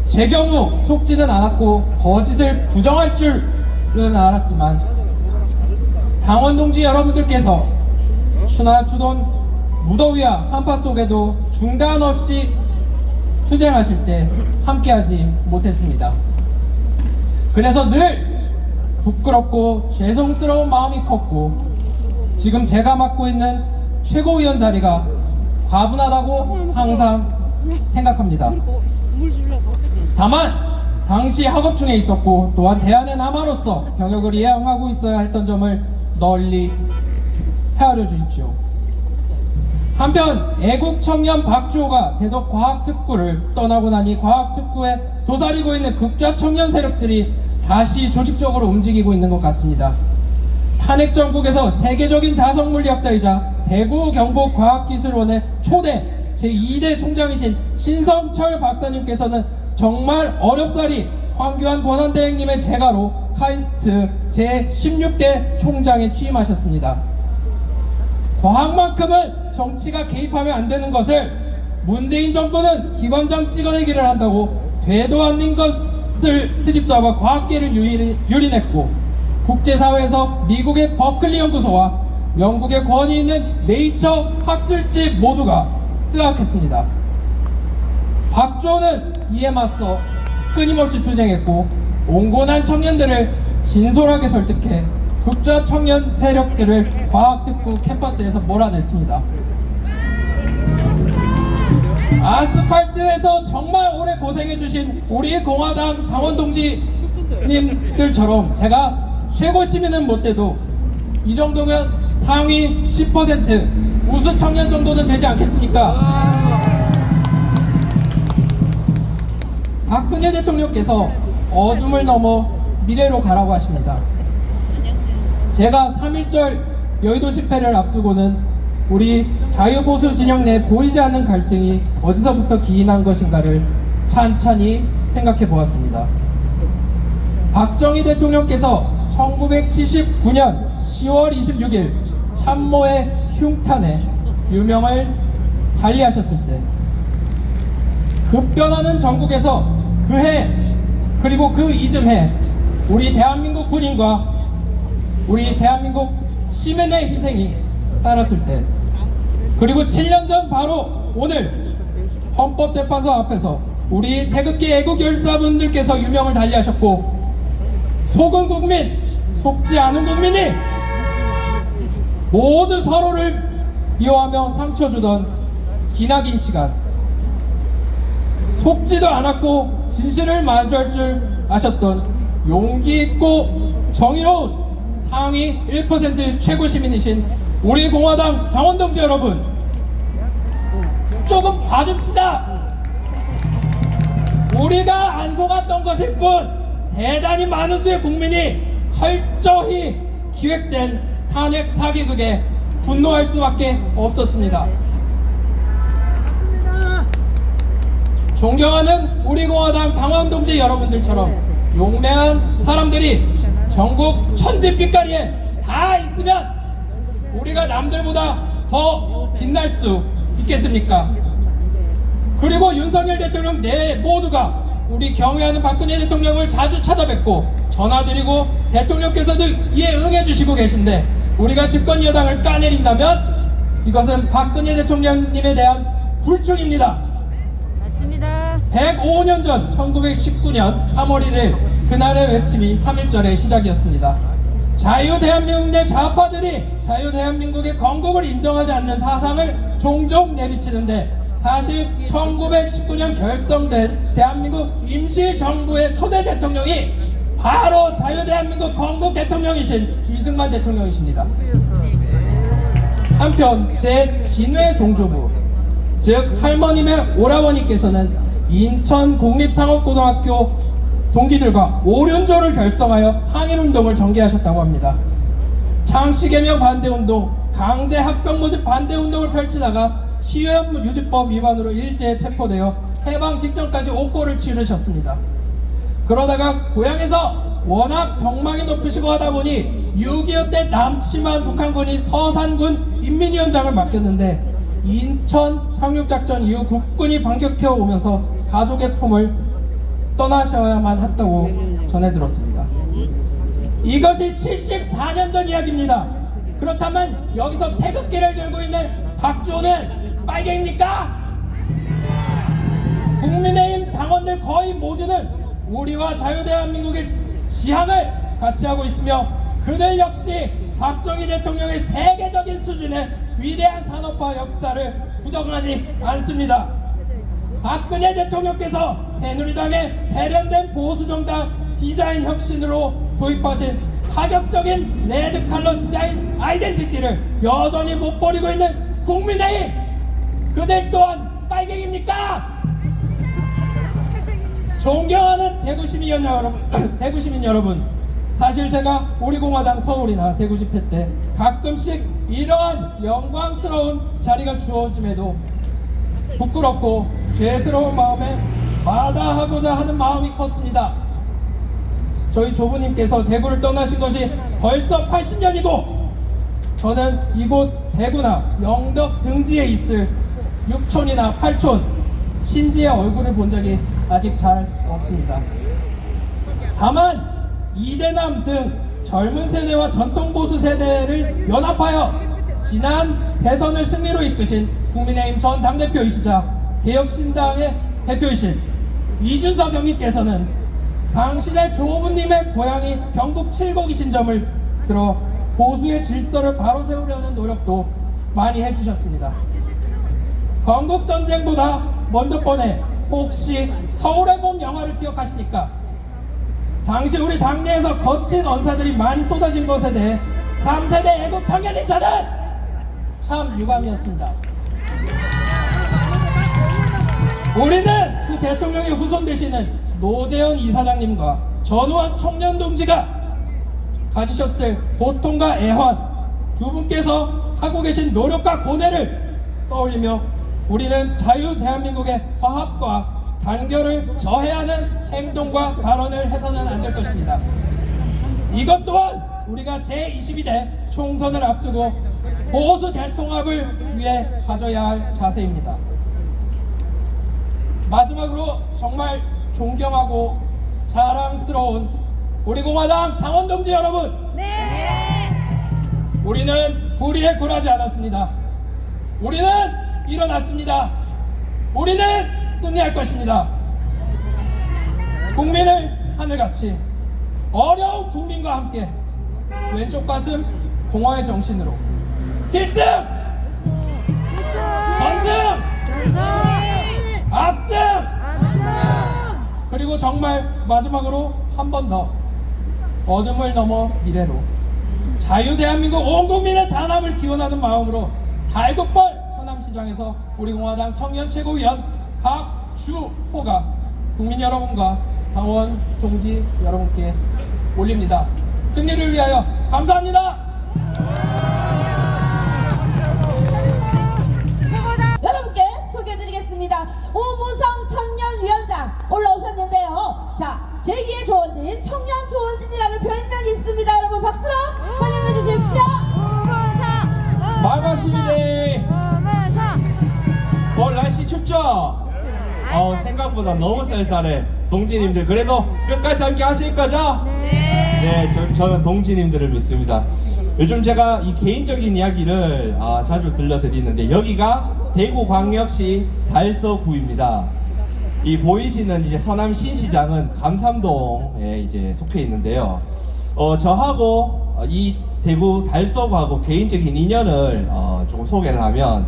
제 경우 속지는 않았고 거짓을 부정할 줄은 알았지만 당원 동지 여러분들께서 추나 추돈 무더위와 한파 속에도 중단 없이 투쟁하실 때 함께하지 못했습니다. 그래서 늘 부끄럽고 죄송스러운 마음이 컸고 지금 제가 맡고 있는 최고위원 자리가 과분하다고 항상 생각합니다. 다만 당시 학업 중에 있었고 또한 대안의 남아로서 병역을 이행하고 있어야 했던 점을 널리 헤아려 주십시오. 한편 애국 청년 박주호가 대덕 과학특구를 떠나고 나니 과학특구에 도사리고 있는 극좌 청년 세력들이 다시 조직적으로 움직이고 있는 것 같습니다. 탄핵 정국에서 세계적인 자석 물리학자이자 대구 경북과학기술원의 초대 제2대 총장이신 신성철 박사님께서는 정말 어렵사리 황교안 권한대행님의 재가로 카이스트 제16대 총장에 취임하셨습니다. 과학만큼은 정치가 개입하면 안 되는 것을 문재인 정부는 기관장 찍어내기를 한다고 되도 않는 것을 트집잡아 과학계를 유린했고 국제사회에서 미국의 버클리 연구소와 영국의 권위 있는 네이처 학술지 모두가 뜨악했습니다. 박주호는 이에 맞서 끊임없이 투쟁했고 온건한 청년들을 진솔하게 설득해 극좌 청년 세력들을 과학특구 캠퍼스에서 몰아냈습니다. 아스팔트에서 정말 오래 고생해주신 우리 공화당 당원 동지님들처럼 제가 최고 시민은 못 돼도 이 정도면 상위 10% 우수 청년 정도는 되지 않겠습니까? 박근혜 대통령께서 어둠을 넘어 미래로 가라고 하십니다. 제가 3.1절 여의도 집회를 앞두고는 우리 자유보수 진영 내 보이지 않는 갈등이 어디서부터 기인한 것인가를 찬찬히 생각해 보았습니다. 박정희 대통령께서 1979년 10월 26일 참모의 흉탄에 유명을 달리하셨을 때 급변하는 전국에서 그해 그리고 그 이듬해 우리 대한민국 군인과 우리 대한민국 시민의 희생이 따랐을 때 그리고 7년 전 바로 오늘 헌법재판소 앞에서 우리 태극기 애국 열사분들께서 유명을 달리하셨고 속은 국민, 속지 않은 국민이 모두 서로를 미워하며 상처 주던 기나긴 시간 속지도 않았고 진실을 마주할 줄 아셨던 용기 있고 정의로운 상위 1% 최고 시민이신 우리 공화당 당원 동지 여러분 조금 봐줍시다. 우리가 안 속았던 것일 뿐 대단히 많은 수의 국민이 철저히 기획된 탄핵 사기극에 분노할 수밖에 없었습니다. 존경하는 우리 공화당 당원 동지 여러분들처럼 용맹한 사람들이 전국 천지빛깔이에 다 있으면 우리가 남들보다 더 빛날 수 있겠습니까? 그리고 윤석열 대통령 내 모두가 우리 경애하는 박근혜 대통령을 자주 찾아뵙고 전화드리고 대통령께서도 이에 응해주시고 계신데 우리가 집권 여당을 까내린다면 이것은 박근혜 대통령님에 대한 불충입니다.
맞습니다.
105년 전 1919년 3월 1일 그날의 외침이 3.1절의 시작이었습니다. 자유대한민국 내 좌파들이 자유대한민국의 건국을 인정하지 않는 사상을 종종 내비치는데 사실 1919년 결성된 대한민국 임시정부의 초대 대통령이 바로 자유대한민국 건국 대통령이신 이승만 대통령이십니다. 한편 제 진외 종조부 즉 할머님의 오라버니께서는 인천 공립상업고등학교 동기들과 오륜조를 결성하여 항일운동을 전개하셨다고 합니다. 장시개명 반대운동, 강제 학병 모집 반대운동을 펼치다가 치안유지법 위반으로 일제에 체포되어 해방 직전까지 옥고를 치르셨습니다. 그러다가 고향에서 워낙 경망이 높으시고 하다 보니 6.25 때 남침한 북한군이 서산군 인민위원장을 맡겼는데 인천 상륙작전 이후 국군이 반격해 오면서 가족의 품을 떠나셔야만 했다고 전해 들었습니다. 이것이 74년 전 이야기입니다. 그렇다면 여기서 태극기를 들고 있는 박주호는 빨갱입니까? 국민의힘 당원들 거의 모두는 우리와 자유대한민국의 지향을 같이 하고 있으며 그들 역시 박정희 대통령의 세계적인 수준의 위대한 산업화 역사를 부정하지 않습니다. 박근혜 대통령께서 새누리당의 세련된 보수정당 디자인 혁신으로 도입하신 파격적인 레드 컬러 디자인 아이덴티티를 여전히 못 버리고 있는 국민의힘, 그들 또한 빨갱입니까? 존경하는 대구시민 여러분, 대구시민 여러분, 사실 제가 우리 공화당 서울이나 대구 집회 때 가끔씩 이러한 영광스러운 자리가 주어짐에도 부끄럽고 죄스러운 마음에 마다하고자 하는 마음이 컸습니다. 저희 조부님께서 대구를 떠나신 것이 벌써 80년이고 저는 이곳 대구나 영덕 등지에 있을 육촌이나 팔촌, 친지의 얼굴을 본 적이 아직 잘 없습니다. 다만 이대남 등 젊은 세대와 전통보수 세대를 연합하여 지난 대선을 승리로 이끄신 국민의힘 전 당대표이시자 개혁신당의 대표이신 이준석 형님께서는 당신의 조부님의 고향이 경북 칠곡이신 점을 들어 보수의 질서를 바로 세우려는 노력도 많이 해주셨습니다. 건국전쟁보다 먼저 번에 혹시 서울의 봄 영화를 기억하십니까? 당시 우리 당내에서 거친 언사들이 많이 쏟아진 것에 대해 3세대 애국 청년인 저는 참 유감이었습니다. 우리는 그 대통령의 후손 되시는 노재현 이사장님과 전우환 청년 동지가 가지셨을 고통과 애환, 두 분께서 하고 계신 노력과 고뇌를 떠올리며 우리는 자유 대한민국의 화합과 단결을 저해야 하는 행동과 발언을 해서는 안 될 것입니다. 이것 또한 우리가 제22대 총선을 앞두고 보수 대통합을 위해 가져야 할 자세입니다. 마지막으로 정말 존경하고 자랑스러운 우리 공화당 당원 동지 여러분, 우리는 불의에 굴하지 않았습니다. 우리는 일어났습니다. 우리는 승리할 것입니다. 국민을 하늘같이, 어려운 국민과 함께 왼쪽 가슴 공화의 정신으로 필승! 전승! 압승! 그리고 정말 마지막으로 한 번 더 어둠을 넘어 미래로 자유 대한민국 온 국민의 단합을 기원하는 마음으로 달굣벌 서남시장에서 우리 공화당 청년 최고위원 박주호가 국민 여러분과 당원 동지 여러분께 올립니다. 승리를 위하여 감사합니다.
여러분께 소개해드리겠습니다. 오무성 청년위원장 올라오셨는데요. 자, 제2의 조원진, 청년 조원진이라는 별명이 있습니다. 여러분 박수로 환영해 주십시오.
반갑습니다. 오늘 날씨 춥죠? 생각보다 너무 쌀쌀해. 동지님들 그래도 끝까지 함께 하실 거죠? 네, 저는 동지님들을 믿습니다. 요즘 제가 이 개인적인 이야기를 자주 들려드리는데 여기가 대구광역시 달서구입니다. 이 보이시는 이제 서남 신시장은 감삼동에 이제 속해 있는데요. 저하고 이 대구 달서구하고 개인적인 인연을 조금 소개를 하면,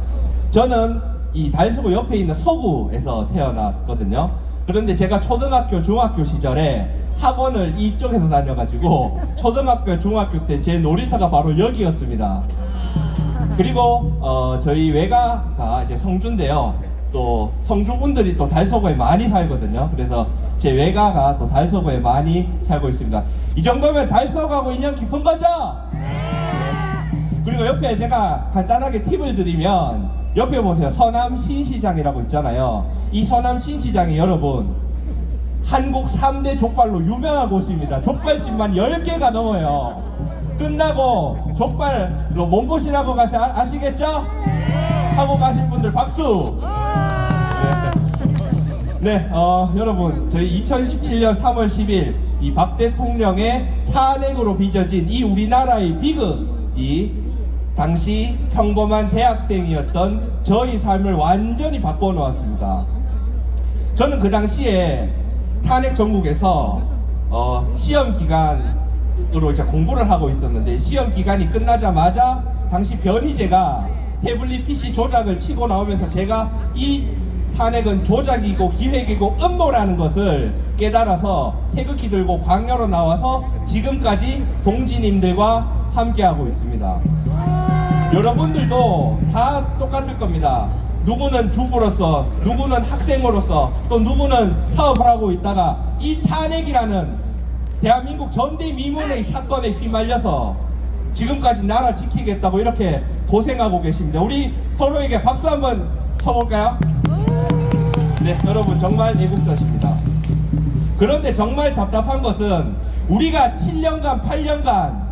저는 이 달서구 옆에 있는 서구에서 태어났거든요. 그런데 제가 초등학교, 중학교 시절에 학원을 이쪽에서 다녀가지고 초등학교, 중학교 때 제 놀이터가 바로 여기였습니다. 그리고 저희 외가가 이제 성주인데요. 또 성주분들이 또 달서구에 많이 살거든요. 그래서 제 외가가 또 달서구에 많이 살고 있습니다. 이 정도면 달서구하고 인연 깊은 거죠? 그리고 옆에 제가 간단하게 팁을 드리면, 옆에 보세요. 서남 신시장이라고 있잖아요. 이 서남 신시장이 여러분 한국 3대 족발로 유명한 곳입니다. 족발집만 10개가 넘어요. 끝나고 족발로 몸보신하고 가서 아시겠죠? 하고 가신 분들 박수. 네, 여러분 저희 2017년 3월 10일 이 박 대통령의 탄핵으로 빚어진 이 우리나라의 비극이 당시 평범한 대학생이었던 저희 삶을 완전히 바꿔놓았습니다. 저는 그 당시에 탄핵 전국에서 시험 기간으로 이제 공부를 하고 있었는데, 시험 기간이 끝나자마자 당시 변희재가 태블릿 PC 조작을 치고 나오면서 제가 이 탄핵은 조작이고 기획이고 음모라는 것을 깨달아서 태극기 들고 광야로 나와서 지금까지 동지님들과 함께하고 있습니다. 여러분들도 다 똑같을 겁니다. 누구는 주부로서, 누구는 학생으로서, 또 누구는 사업을 하고 있다가 이 탄핵이라는 대한민국 전대미문의 사건에 휘말려서 지금까지 나라 지키겠다고 이렇게 고생하고 계십니다. 우리 서로에게 박수 한번 쳐볼까요? 네, 여러분 정말 애국자십니다. 그런데 정말 답답한 것은 우리가 7년간 8년간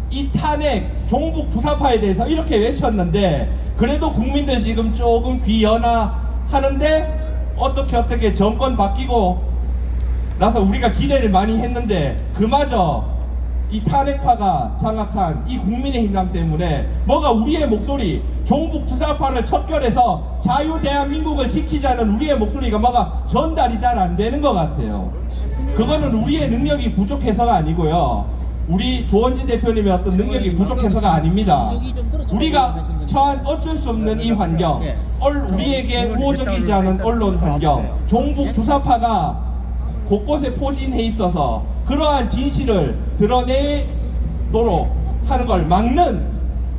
이 탄핵 종북 주사파에 대해서 이렇게 외쳤는데, 그래도 국민들 지금 조금 귀연하하는데 어떻게 정권 바뀌고 나서 우리가 기대를 많이 했는데 그마저 이 탄핵파가 장악한 이 국민의힘당 때문에 뭐가 우리의 목소리, 종북 주사파를 척결해서 자유 대한민국을 지키자는 우리의 목소리가 뭐가 전달이 잘 안 되는 것 같아요. 그거는 우리의 능력이 부족해서가 아니고요, 우리 조원진 대표님의 어떤 능력이 부족해서가 아닙니다. 우리가 처한 어쩔 수 없는 이 환경, 우리에게 우호적이지 않은 언론 환경, 종북 주사파가 곳곳에 포진해 있어서 그러한 진실을 드러내도록 하는 걸 막는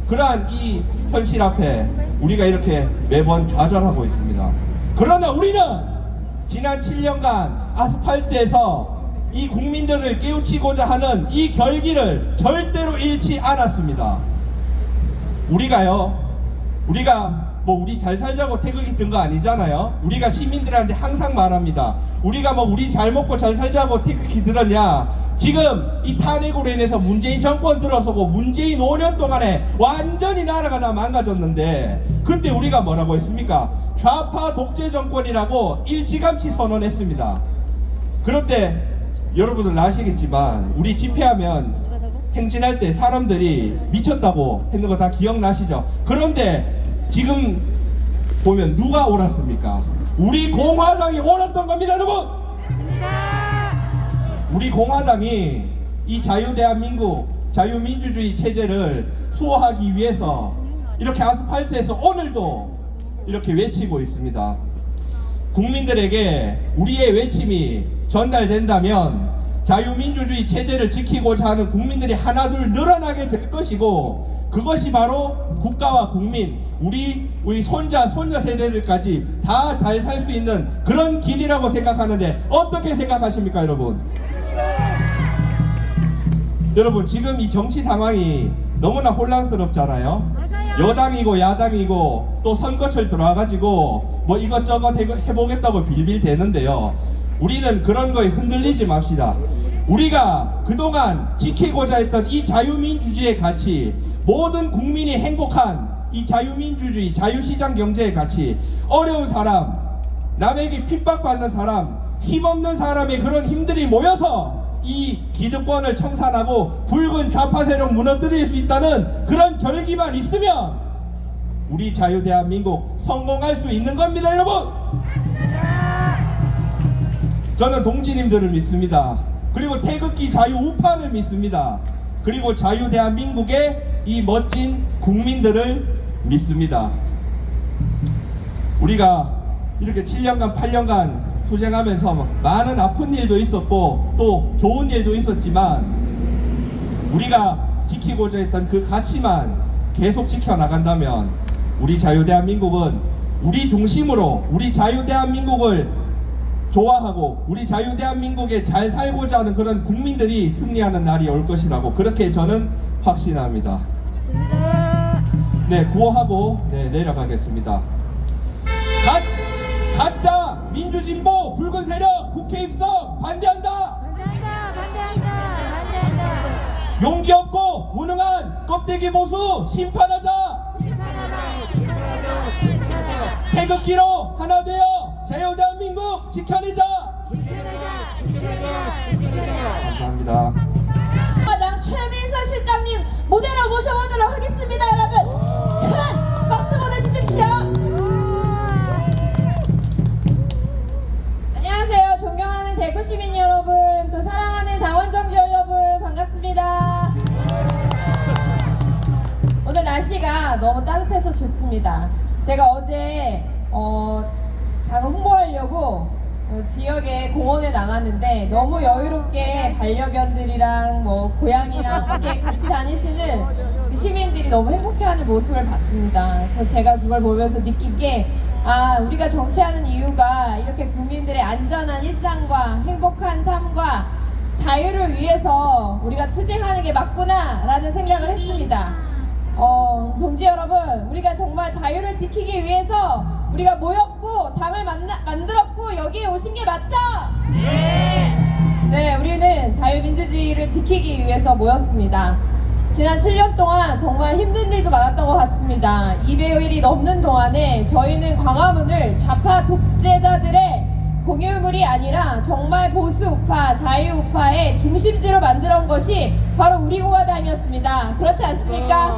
그러한 이 현실 앞에 우리가 이렇게 매번 좌절하고 있습니다. 그러나 우리는 지난 7년간 아스팔트에서 이 국민들을 깨우치고자 하는 이 결기를 절대로 잃지 않았습니다. 우리가 뭐 우리 잘 살자고 태극기 든 거 아니잖아요. 우리가 시민들한테 항상 말합니다. 우리가 뭐 우리 잘 먹고 잘 살자고 태극기 들었냐? 지금 이 탄핵으로 인해서 문재인 정권 들어서고 문재인 5년 동안에 완전히 나라가 다 망가졌는데, 그때 우리가 뭐라고 했습니까? 좌파 독재 정권이라고 일찌감치 선언했습니다. 그런데 여러분들 아시겠지만 우리 집회하면 행진할 때 사람들이 미쳤다고 했는 거 다 기억나시죠? 그런데 지금 보면 누가 옳았습니까? 우리 공화당이 옳았던 겁니다, 여러분! 우리 공화당이 이 자유대한민국, 자유민주주의 체제를 수호하기 위해서 이렇게 아스팔트에서 오늘도 이렇게 외치고 있습니다. 국민들에게 우리의 외침이 전달된다면 자유민주주의 체제를 지키고자 하는 국민들이 하나둘 늘어나게 될 것이고, 그것이 바로 국가와 국민, 우리 손자, 손녀 세대들까지 다 잘 살 수 있는 그런 길이라고 생각하는데 어떻게 생각하십니까, 여러분? 여러분, 지금 이 정치 상황이 너무나 혼란스럽잖아요. 여당이고 야당이고 또 선거철 들어와가지고 뭐 이것저것 해보겠다고 빌빌대는데요. 우리는 그런 거에 흔들리지 맙시다. 우리가 그동안 지키고자 했던 이 자유민주주의의 가치, 모든 국민이 행복한 이 자유민주주의, 자유시장 경제의 가치, 어려운 사람, 남에게 핍박받는 사람, 힘없는 사람의 그런 힘들이 모여서 이 기득권을 청산하고 붉은 좌파 세력 무너뜨릴 수 있다는 그런 결기만 있으면 우리 자유대한민국 성공할 수 있는 겁니다, 여러분! 저는 동지님들을 믿습니다. 그리고 태극기 자유 우파를 믿습니다. 그리고 자유대한민국의 이 멋진 국민들을 믿습니다. 우리가 이렇게 7년간 8년간 투쟁하면서 많은 아픈 일도 있었고 또 좋은 일도 있었지만, 우리가 지키고자 했던 그 가치만 계속 지켜나간다면 우리 자유대한민국은 우리 중심으로 우리 자유대한민국을 좋아하고 우리 자유대한민국에 잘 살고자 하는 그런 국민들이 승리하는 날이 올 것이라고 그렇게 저는 확신합니다. 네, 구호하고 네, 내려가겠습니다. 가짜 민주진보 붉은 세력 국회 입성 반대한다. 용기 없고 무능한 껍데기 보수 심판하자. 태극기로 하나 되어 자유대한민국 지켜내자. 감사합니다.
당 최민서 실장님 무대로 모셔보도록 하겠습니다. 여러분 큰 박수 보내주십시오. 안녕하세요. 존경하는 대구 시민 여러분, 또 사랑하는 당원 정주 여러분, 반갑습니다. 오늘 날씨가 너무 따뜻해서 좋습니다. 제가 어제 당을 홍보하려고 지역의 공원에 나갔는데 너무 여유롭게 반려견들이랑 뭐 고양이랑 함께 같이 다니시는 그 시민들이 너무 행복해하는 모습을 봤습니다. 그래서 제가 그걸 보면서 느낀 게 우리가 정치하는 이유가 이렇게 국민들의 안전한 일상과 행복한 삶과 자유를 위해서 우리가 투쟁하는 게 맞구나 라는 생각을 했습니다. 동지 여러분, 우리가 정말 자유를 지키기 위해서 우리가 모였고 당을 만들었고 여기에 오신 게 맞죠? 네, 우리는 자유민주주의를 지키기 위해서 모였습니다. 지난 7년 동안 정말 힘든 일도 많았던 것 같습니다. 200일이 넘는 동안에 저희는 광화문을 좌파 독재자들의 공유물이 아니라 정말 보수 우파, 자유 우파의 중심지로 만들어 온 것이 바로 우리공화당이었습니다. 그렇지 않습니까?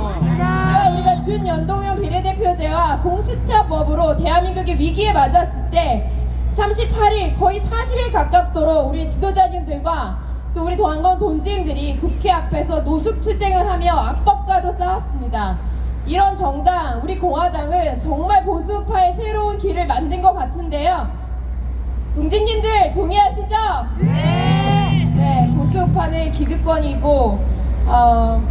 우리가 준연동형 비례대표제와 공수처법으로 대한민국이 위기에 맞았을 때 38일, 거의 40일 가깝도록 우리 지도자님들과 또 우리 당원 동지님들이 국회 앞에서 노숙투쟁을 하며 악법과도 싸웠습니다. 이런 정당, 우리 공화당은 정말 보수 우파의 새로운 길을 만든 것 같은데요. 동지님들 동의하시죠? 네, 보수 우파는 기득권이고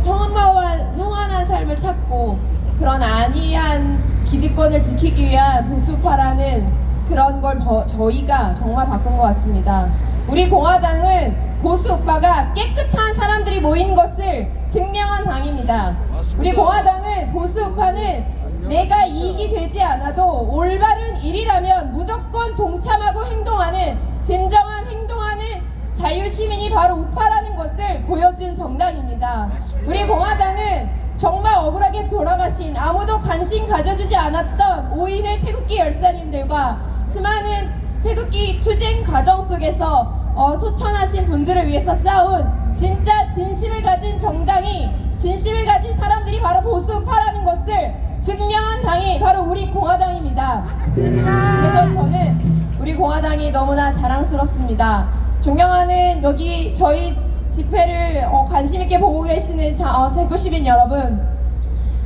평안한 삶을 찾고 그런 안이한 기득권을 지키기 위한 보수 우파라는 그런 걸 저희가 정말 바꾼 것 같습니다. 우리 공화당은 보수 우파가 깨끗한 사람들이 모인 것을 증명한 당입니다. 우리 공화당은 보수 우파는 내가 이익이 되지 않아도 올바른 일이라면 무조건 동참하고 행동하는 진정한 행동하는 자유시민이 바로 우파라는 것을 보여준 정당입니다. 우리 공화당은 정말 억울하게 돌아가신 아무도 관심 가져주지 않았던 5인의 태극기 열사님들과 수많은 태극기 투쟁 과정 속에서 소천하신 분들을 위해서 싸운 진짜 진심을 가진 정당이, 진심을 가진 사람들이 바로 보수 우파라는 것을 증명한 당이 바로 우리 공화당입니다. 그래서 저는 우리 공화당이 너무나 자랑스럽습니다. 존경하는 여기 저희 집회를 관심 있게 보고 계시는 대구 시민 여러분,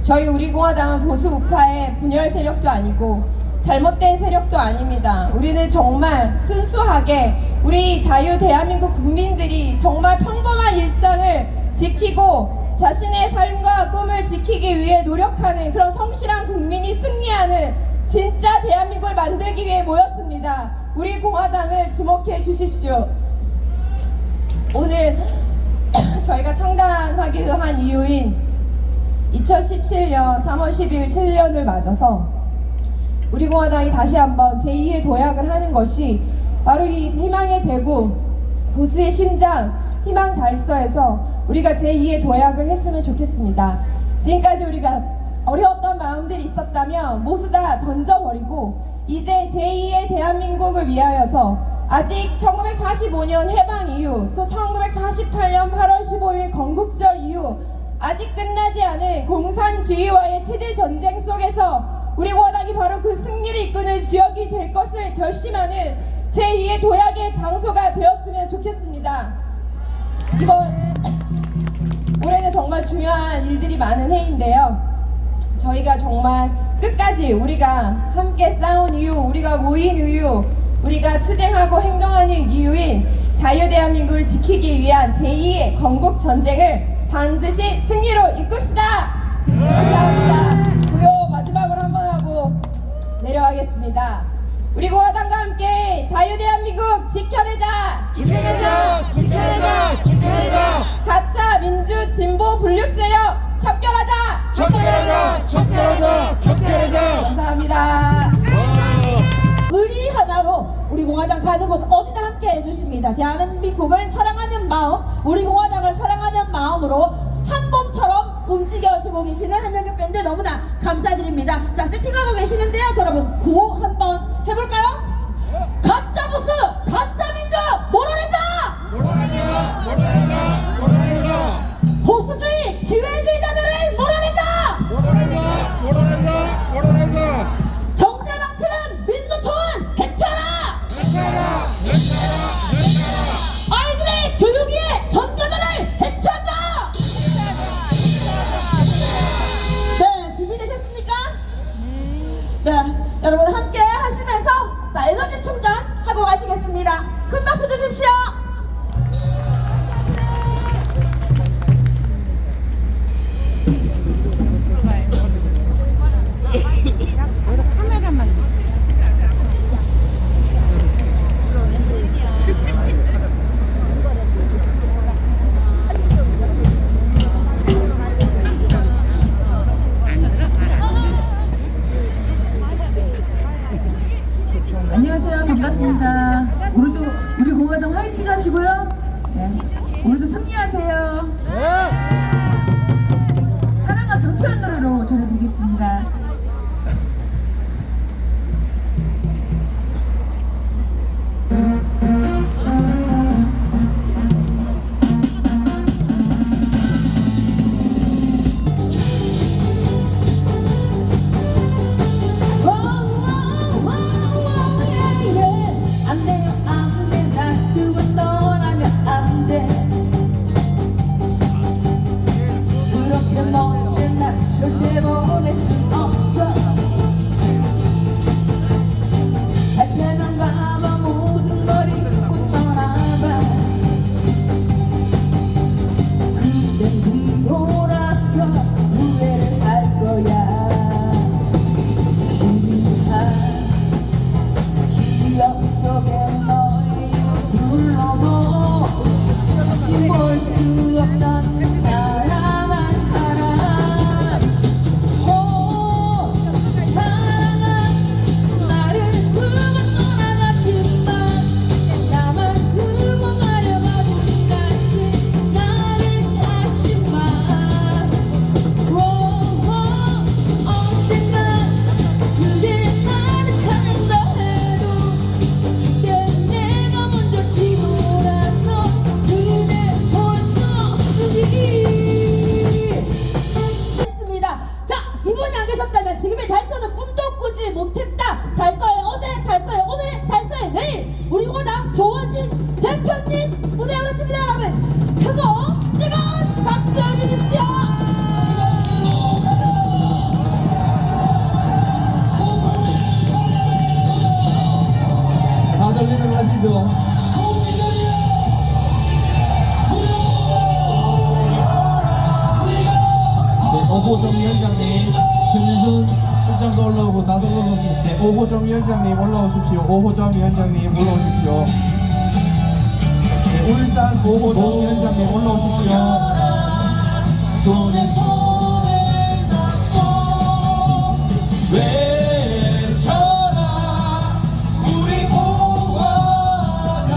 저희 우리 공화당은 보수 우파의 분열 세력도 아니고 잘못된 세력도 아닙니다. 우리는 정말 순수하게 우리 자유 대한민국 국민들이 정말 평범한 일상을 지키고 자신의 삶과 꿈을 지키기 위해 노력하는 그런 성실한 국민이 승리하는 진짜 대한민국을 만들기 위해 모였습니다. 우리 공화당을 주목해 주십시오. 오늘 저희가 창당하기도 한 이유인 2017년 3월 10일 7년을 맞아서 우리 공화당이 다시 한번 제2의 도약을 하는 것이 바로 이 희망의 대구, 보수의 심장, 희망 달서에서 우리가 제2의 도약을 했으면 좋겠습니다. 지금까지 우리가 어려웠던 마음들이 있었다면 모두 다 던져버리고 이제 제2의 대한민국을 위하여서 아직 1945년 해방 이후 또 1948년 8월 15일 건국절 이후 아직 끝나지 않은 공산주의와의 체제 전쟁 속에서 우리 공화당이 바로 그 승리를 이끄는 주역이 될 것을 결심하는 제2의 도약의 장소가 되었으면 좋겠습니다. 이번 올해는 정말 중요한 일들이 많은 해인데요. 저희가 정말 끝까지 우리가 함께 싸운 이유, 우리가 모인 이유, 우리가 투쟁하고 행동하는 이유인 자유대한민국을 지키기 위한 제2의 건국전쟁을 반드시 승리로 이끕시다. 감사합니다. 고요 마지막으로 한번 하고 내려가겠습니다. 우리 공화당과 함께 자유대한민국 지켜내자!
지켜내자! 지켜내자! 지켜내자!
가짜 민주 진보 분류 세력 척결하자!
척결하자! 척결하자! 척결하자!
감사합니다. 의리 하나로 우리 공화당 가는 곳 어디나 함께 해주십니다. 대한민국을 사랑하는 마음, 우리 공화당을 사랑하는 마음으로 한봄처럼 움직여주고 계시는 한영현 밴드 너무나 감사드립니다. 자, 세팅하고 계시는데요. 자, 여러분 고 한번 해볼까요? 가짜 보스, 가짜 민주 몰아내자!
몰아내자! 몰아내자! 몰아내자!
보수주의, 기회주의자들을 몰아내자!
몰아내자! 몰아내자! 몰아내자!
경제 망치는 민노총은 해체하라!
해체하라! 해체하라! 해체하라!
아이들의 교육 위에 전교조를 해체하자! 네, 준비되셨습니까? 네, 여러분 함께 하시면서 자, 에너지 충전 하고 가시겠습니다. 큰 박수 주십시오.
안녕하세요. 반갑습니다. 오늘도 우리 공화당 화이팅 하시고요. 네. 오늘도 승리하세요. 사랑과 경쾌한 노래로 전해드리겠습니다.
안 돼요, 안 돼. 날 두고 떠나면 안 돼. 그렇게 먼데 난 절대 보낼 순 없어. 발표만 가봐 모든 걸 잊고 떠나봐. 그땐 뒤돌아서 후회를 할 거야. 기억 속에 너의 불러도 다시 볼 수 없던 사랑한 사람. 오, 사랑은 나를 두고 떠나가지만 나만 두고 가려가고 다시 나를 찾지만. 오, 언젠가 그대 나를 찾는다 해도 그때 내가 먼저 뒤돌아서 그대 볼 수 없으니. 했습니다. 자, 이분이 안 계셨다면 지금의 달서는 꿈도 꾸지 못했다. 달서의 어제, 달서의 오늘, 달서의 내일. 우리 공화당 조원진 대표님 무대에 오르십니다. 여러분 크고 뜨거운 박수 주십시오.
다들 일어나시죠.
오호정 위원장님,
김민순 실장도 올라오고 다들 올라오고.
네, 오호정 위원장님 올라오십시오. 오호정 위원장님 올라오십시오. 네, 울산 오호정 위원장님 올라오십시오.
손에 손을 잡고
외쳐라 우리 공화당,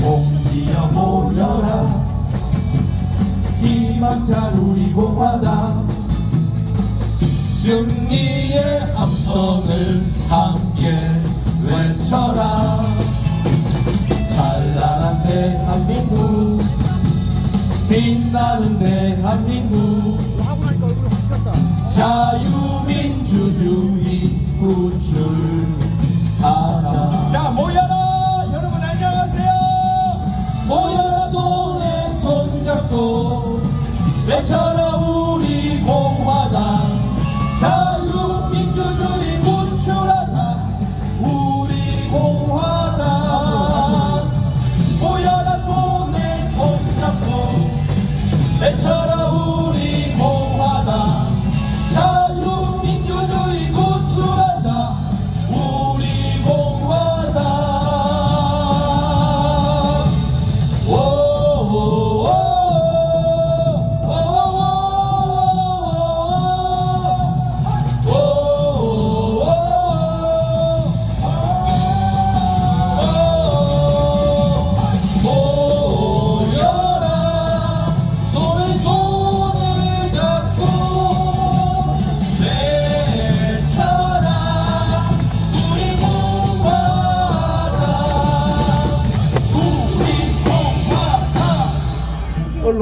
공지여 모여라 희망찬 우리 공화당, 승리의 함성을 함께 외쳐라. 찬란한 대한민국, 빛나는 대한민국, 자유민주주의 구출하자.
자 모여라 여러분 안녕하세요.
모여라 손에 손잡고 외쳐라 우리 공화당, 자유민주주의 구출하자 우리 공화당.
모여라 손에 손잡고
외쳐라 우리 공화당, 자유민주주의 구출하자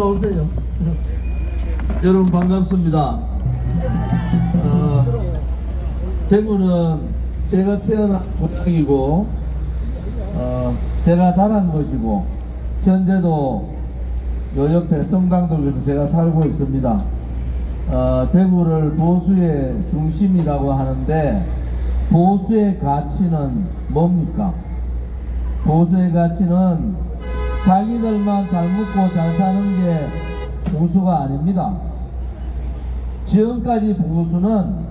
올라오세요. 여러분 반갑습니다. 대구는 제가 태어난 고향이고 제가 자란 곳이고 현재도 요 옆에 성당동에서 제가 살고 있습니다. 대구를 보수의 중심이라고 하는데 보수의 가치는 뭡니까? 보수의 가치는 자기들만 잘 먹고 잘 사는 게 보수가 아닙니다. 지금까지 보수는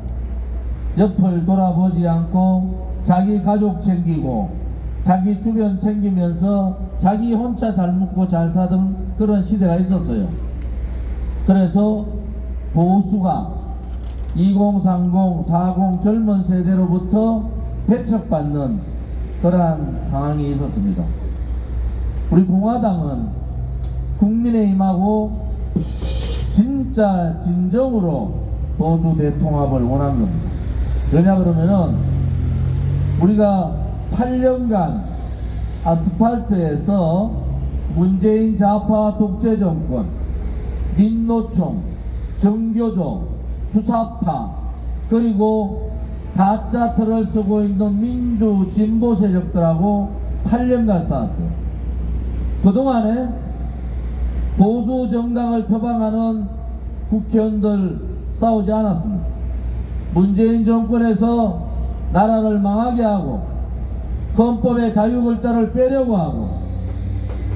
옆을 돌아보지 않고 자기 가족 챙기고 자기 주변 챙기면서 자기 혼자 잘 먹고 잘 사던 그런 시대가 있었어요. 그래서 보수가 2030, 40 젊은 세대로부터 배척받는 그러한 상황이 있었습니다. 우리 공화당은 국민의힘하고 진짜 진정으로 보수 대통합을 원한 겁니다. 왜냐 그러면은 우리가 8년간 아스팔트에서 문재인 좌파 독재 정권, 민노총, 정교조, 주사파 그리고 가짜 틀을 쓰고 있는 민주 진보 세력들하고 8년간 싸웠어요. 그동안에 보수 정당을 표방하는 국회의원들 싸우지 않았습니다. 문재인 정권에서 나라를 망하게 하고 헌법의 자유글자를 빼려고 하고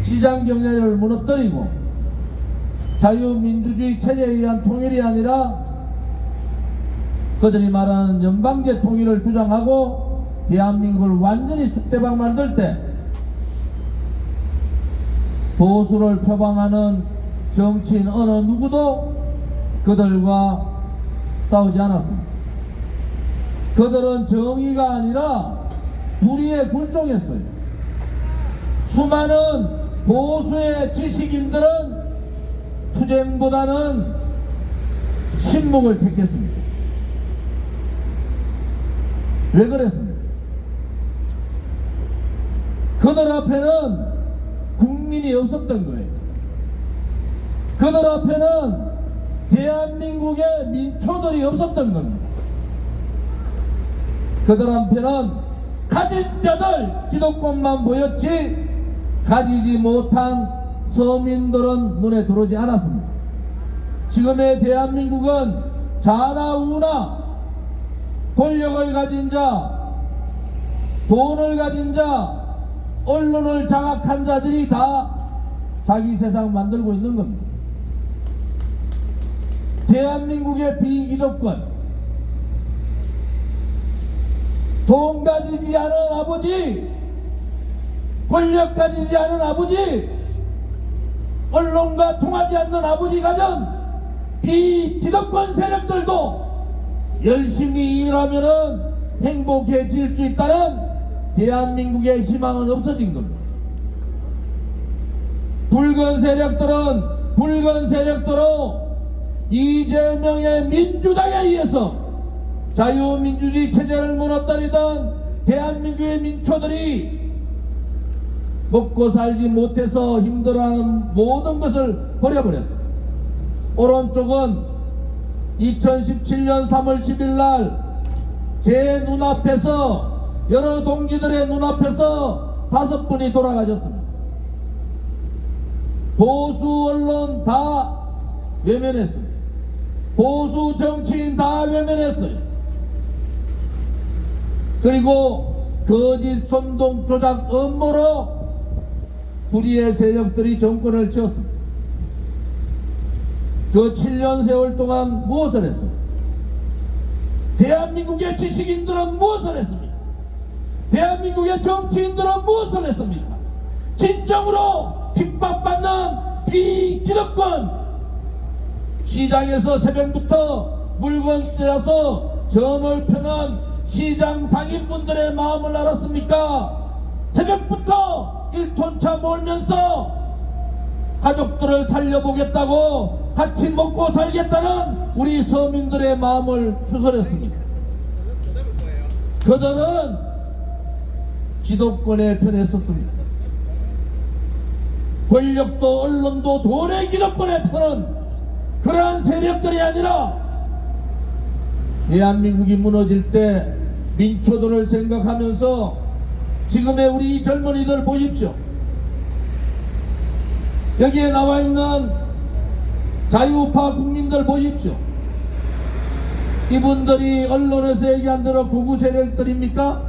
시장경제를 무너뜨리고 자유민주주의 체제에 의한 통일이 아니라 그들이 말하는 연방제 통일을 주장하고 대한민국을 완전히 쑥대박 만들 때 보수를 표방하는 정치인 어느 누구도 그들과 싸우지 않았습니다. 그들은 정의가 아니라 불의의 굴종이었어요. 수많은 보수의 지식인들은 투쟁보다는 침묵을 택했습니다. 왜 그랬습니까? 그들 앞에는 국민이 없었던 거예요. 그들 앞에는 대한민국의 민초들이 없었던 겁니다. 그들 앞에는 가진 자들 기득권만 보였지 가지지 못한 서민들은 눈에 들어오지 않았습니다. 지금의 대한민국은 자나 우나 권력을 가진 자, 돈을 가진 자, 언론을 장악한 자들이 다 자기 세상 만들고 있는 겁니다. 대한민국의 비기득권, 돈 가지지 않은 아버지, 권력 가지지 않은 아버지, 언론과 통하지 않는 아버지 가정, 비기득권 세력들도 열심히 일하면은 행복해질 수 있다는 대한민국의 희망은 없어진 겁니다. 붉은 세력들은 붉은 세력대로 이재명의 민주당에 의해서 자유민주주의 체제를 무너뜨리던 대한민국의 민초들이 먹고 살지 못해서 힘들어하는 모든 것을 버려버렸어요. 오른쪽은 2017년 3월 10일 날 제 눈앞에서 여러 동지들의 눈앞에서 5분이 돌아가셨습니다. 보수 언론 다 외면했습니다. 보수 정치인 다 외면했어요. 그리고 거짓 선동 조작 음모로 불의의 세력들이 정권을 쥐었습니다. 그 7년 세월 동안 무엇을 했습니까? 대한민국의 지식인들은 무엇을 했습니까? 대한민국의 정치인들은 무엇을 했습니까? 진정으로 핍박받는 비기득권, 시장에서 새벽부터 물건 떼어서 전을 펴는 시장 상인분들의 마음을 알았습니까? 새벽부터 1톤차 몰면서 가족들을 살려보겠다고 같이 먹고 살겠다는 우리 서민들의 마음을 추스렸습니다. 그들은 기득권의 편에 섰습니다. 권력도 언론도 돈의 기득권에 터는 그러한 세력들이 아니라 대한민국이 무너질 때 민초들을 생각하면서 지금의 우리 젊은이들 보십시오. 여기에 나와 있는 자유우파 국민들 보십시오. 이분들이 언론에서 얘기한 대로 극우 세력들입니까?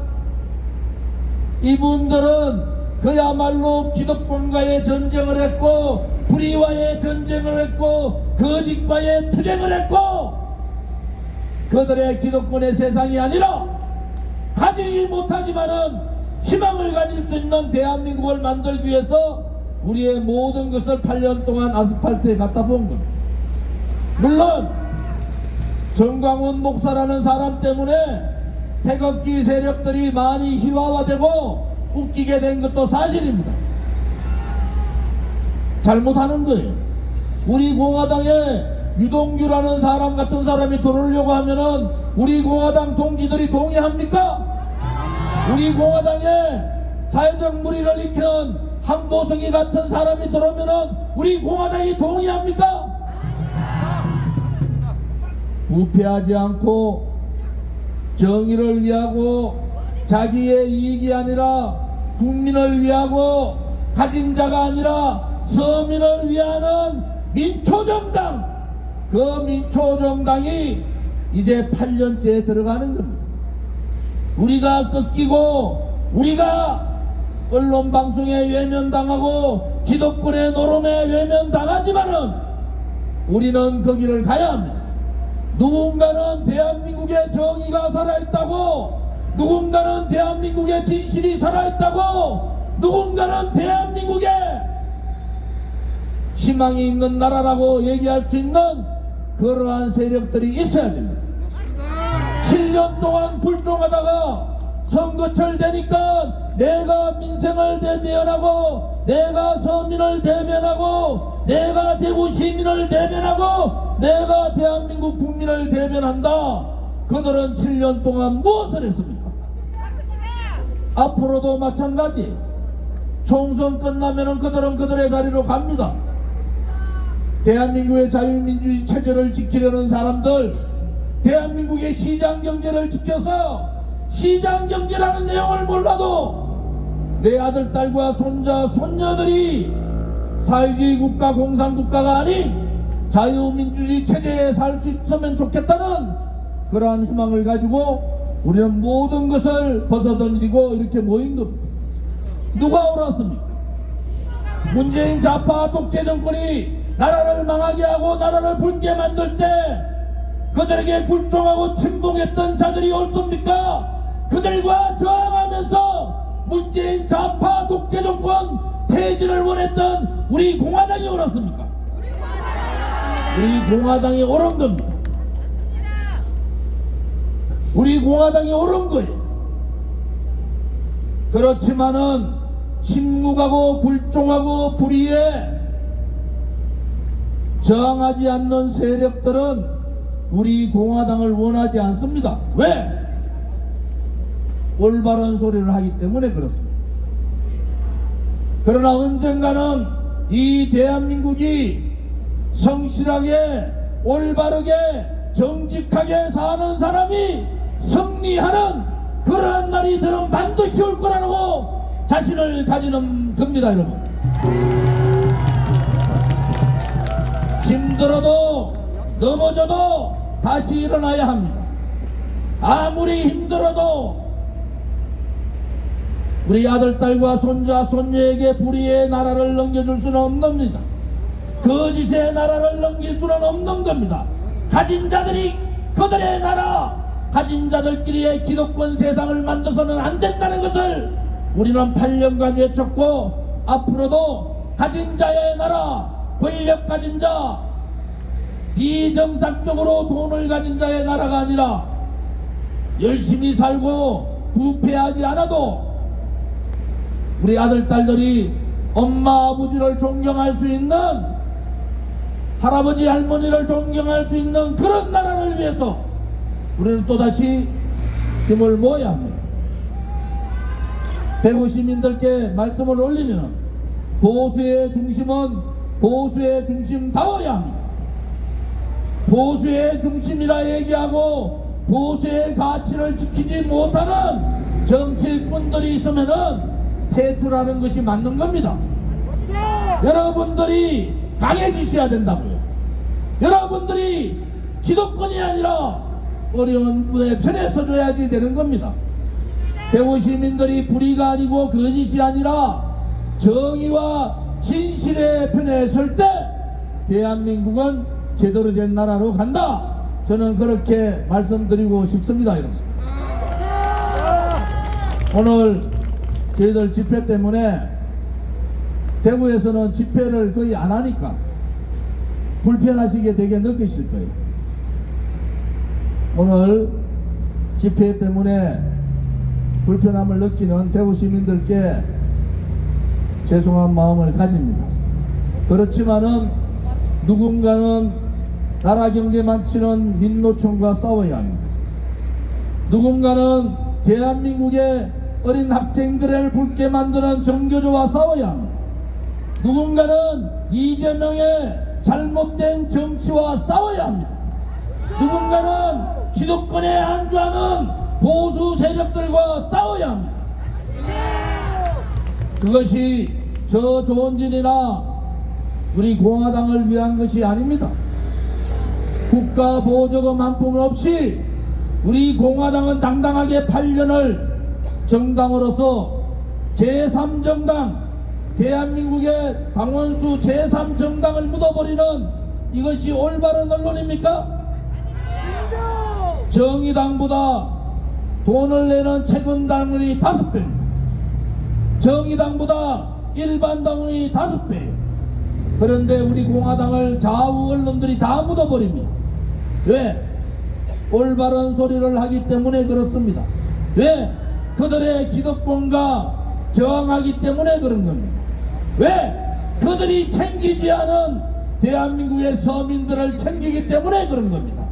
이분들은 그야말로 기득권과의 전쟁을 했고 불의와의 전쟁을 했고 거짓과의 투쟁을 했고 그들의 기득권의 세상이 아니라 가지지 못하지만은 희망을 가질 수 있는 대한민국을 만들기 위해서 우리의 모든 것을 8년 동안 아스팔트에 갖다 본 겁니다. 물론 정광훈 목사라는 사람 때문에 태극기 세력들이 많이 희화화되고 웃기게 된 것도 사실입니다. 잘못하는 거예요. 우리 공화당에 유동규라는 사람 같은 사람이 들어오려고 하면은 우리 공화당 동지들이 동의합니까? 우리 공화당에 사회적 무리를 일으키는 한보성이 같은 사람이 들어오면은 우리 공화당이 동의합니까? 부패하지 않고 정의를 위하고 자기의 이익이 아니라 국민을 위하고 가진 자가 아니라 서민을 위하는 민초정당, 그 민초정당이 이제 8년째에 들어가는 겁니다. 우리가 꺾이고 우리가 언론방송에 외면당하고 기득권의 노름에 외면당하지만은 우리는 거기를 가야 합니다. 누군가는 대한민국의 정의가 살아있다고, 누군가는 대한민국의 진실이 살아있다고, 누군가는 대한민국에 희망이 있는 나라라고 얘기할 수 있는 그러한 세력들이 있어야 됩니다. 7년 동안 불종하다가 선거철 되니까 내가 민생을 대변하고, 내가 서민을 대변하고, 내가 대구 시민을 대변하고, 내가 대한민국 국민을 대변한다. 그들은 7년 동안 무엇을 했습니까? 앞으로도 마찬가지. 총선 끝나면은 그들은 그들의 자리로 갑니다. 대한민국의 자유민주주의 체제를 지키려는 사람들, 대한민국의 시장경제를 지켜서 시장경제라는 내용을 몰라도 내 아들, 딸과 손자, 손녀들이 사회주의 국가, 공산국가가 아닌 자유민주주의 체제에 살 수 있으면 좋겠다는 그러한 희망을 가지고 우리는 모든 것을 벗어던지고 이렇게 모인 겁니다. 누가 옳았습니까? 문재인 좌파 독재 정권이 나라를 망하게 하고 나라를 붉게 만들 때 그들에게 굴종하고 침공했던 자들이 옳습니까? 그들과 저항하면서 문재인 좌파 독재 정권 폐지를 원했던 우리 공화당이 옳았습니까? 우리 공화당이 옳은 겁니다. 우리 공화당이 옳은 거예요. 그렇지만은 침묵하고 굴종하고 불의에 저항하지 않는 세력들은 우리 공화당을 원하지 않습니다. 왜? 올바른 소리를 하기 때문에 그렇습니다. 그러나 언젠가는 이 대한민국이 성실하게 올바르게 정직하게 사는 사람이 승리하는 그러한 날이 들은 반드시 올 거라고 자신을 가지는 겁니다. 여러분, 힘들어도 넘어져도 다시 일어나야 합니다. 아무리 힘들어도 우리 아들, 딸과 손자, 손녀에게 불의의 나라를 넘겨줄 수는 없는 겁니다. 거짓의 나라를 넘길 수는 없는 겁니다. 가진 자들이 그들의 나라, 가진 자들끼리의 기득권 세상을 만들어서는 안 된다는 것을 우리는 8년간 외쳤고, 앞으로도 가진 자의 나라, 권력 가진 자, 비정상적으로 돈을 가진 자의 나라가 아니라 열심히 살고 부패하지 않아도 우리 아들, 딸들이 엄마, 아버지를 존경할 수 있는, 할아버지, 할머니를 존경할 수 있는 그런 나라를 위해서 우리는 또다시 힘을 모아야 합니다. 대구 시민들께 말씀을 올리면 보수의 중심은 보수의 중심다워야 합니다. 보수의 중심이라 얘기하고 보수의 가치를 지키지 못하는 정치꾼들이 있으면은 퇴출하는 것이 맞는 겁니다. 여러분들이 강해지셔야 된다고요. 여러분들이 기득권이 아니라 어려운 분의 편에 서줘야지 되는 겁니다. 대구 시민들이 불의가 아니고 거짓이 아니라 정의와 진실의 편에 설 때 대한민국은 제대로 된 나라로 간다. 저는 그렇게 말씀드리고 싶습니다. 여러분. 오늘 저희들 집회 때문에 대구에서는 집회를 거의 안 하니까 불편하시게 되게 느끼실 거예요. 오늘 집회 때문에 불편함을 느끼는 대구 시민들께 죄송한 마음을 가집니다. 그렇지만은 누군가는 나라 경제 망치는 민노총과 싸워야 합니다. 누군가는 대한민국의 어린 학생들을 붉게 만드는 정교조와 싸워야 합니다. 누군가는 이재명의 잘못된 정치와 싸워야 합니다. 누군가는 기득권에 안주하는 보수 세력들과 싸워야 합니다. 그것이 저 조원진이나 우리 공화당을 위한 것이 아닙니다. 국가 보조금 한 푼 없이 우리 공화당은 당당하게 8년을 정당으로서 제3정당, 대한민국의 강원수 제3정당을 묻어버리는 이것이 올바른 언론입니까? 정의당보다 돈을 내는 채권당원이 5배입니다. 정의당보다 일반 당원이 5배예요. 그런데 우리 공화당을 좌우 언론들이 다 묻어버립니다. 왜? 올바른 소리를 하기 때문에 그렇습니다. 왜? 그들의 기득권과 저항하기 때문에 그런 겁니다. 왜? 그들이 챙기지 않은 대한민국의 서민들을 챙기기 때문에 그런 겁니다.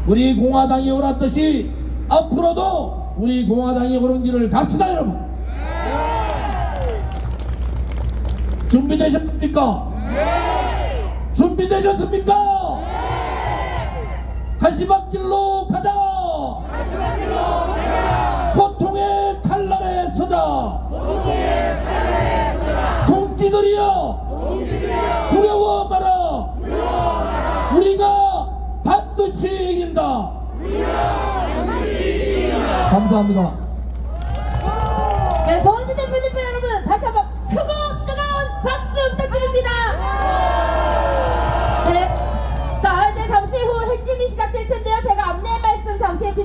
우리 공화당이 옳았듯이 앞으로도 우리 공화당이 옳은 길을 갑시다, 여러분. 준비되셨습니까? 준비되셨습니까? 가시밭길로 가자. 고통의 칼날에 서자. 동지들이여 두려워 마라. 우리가 반드시 이긴다. 감사합니다.
네, 조원진 대표님 여러분 다시 한번 크고 뜨거운 박수 부탁드립니다. 네, 자 이제 잠시 후 행진이 시작될 텐데요. 제가 안내 말씀 잠시 해드리도록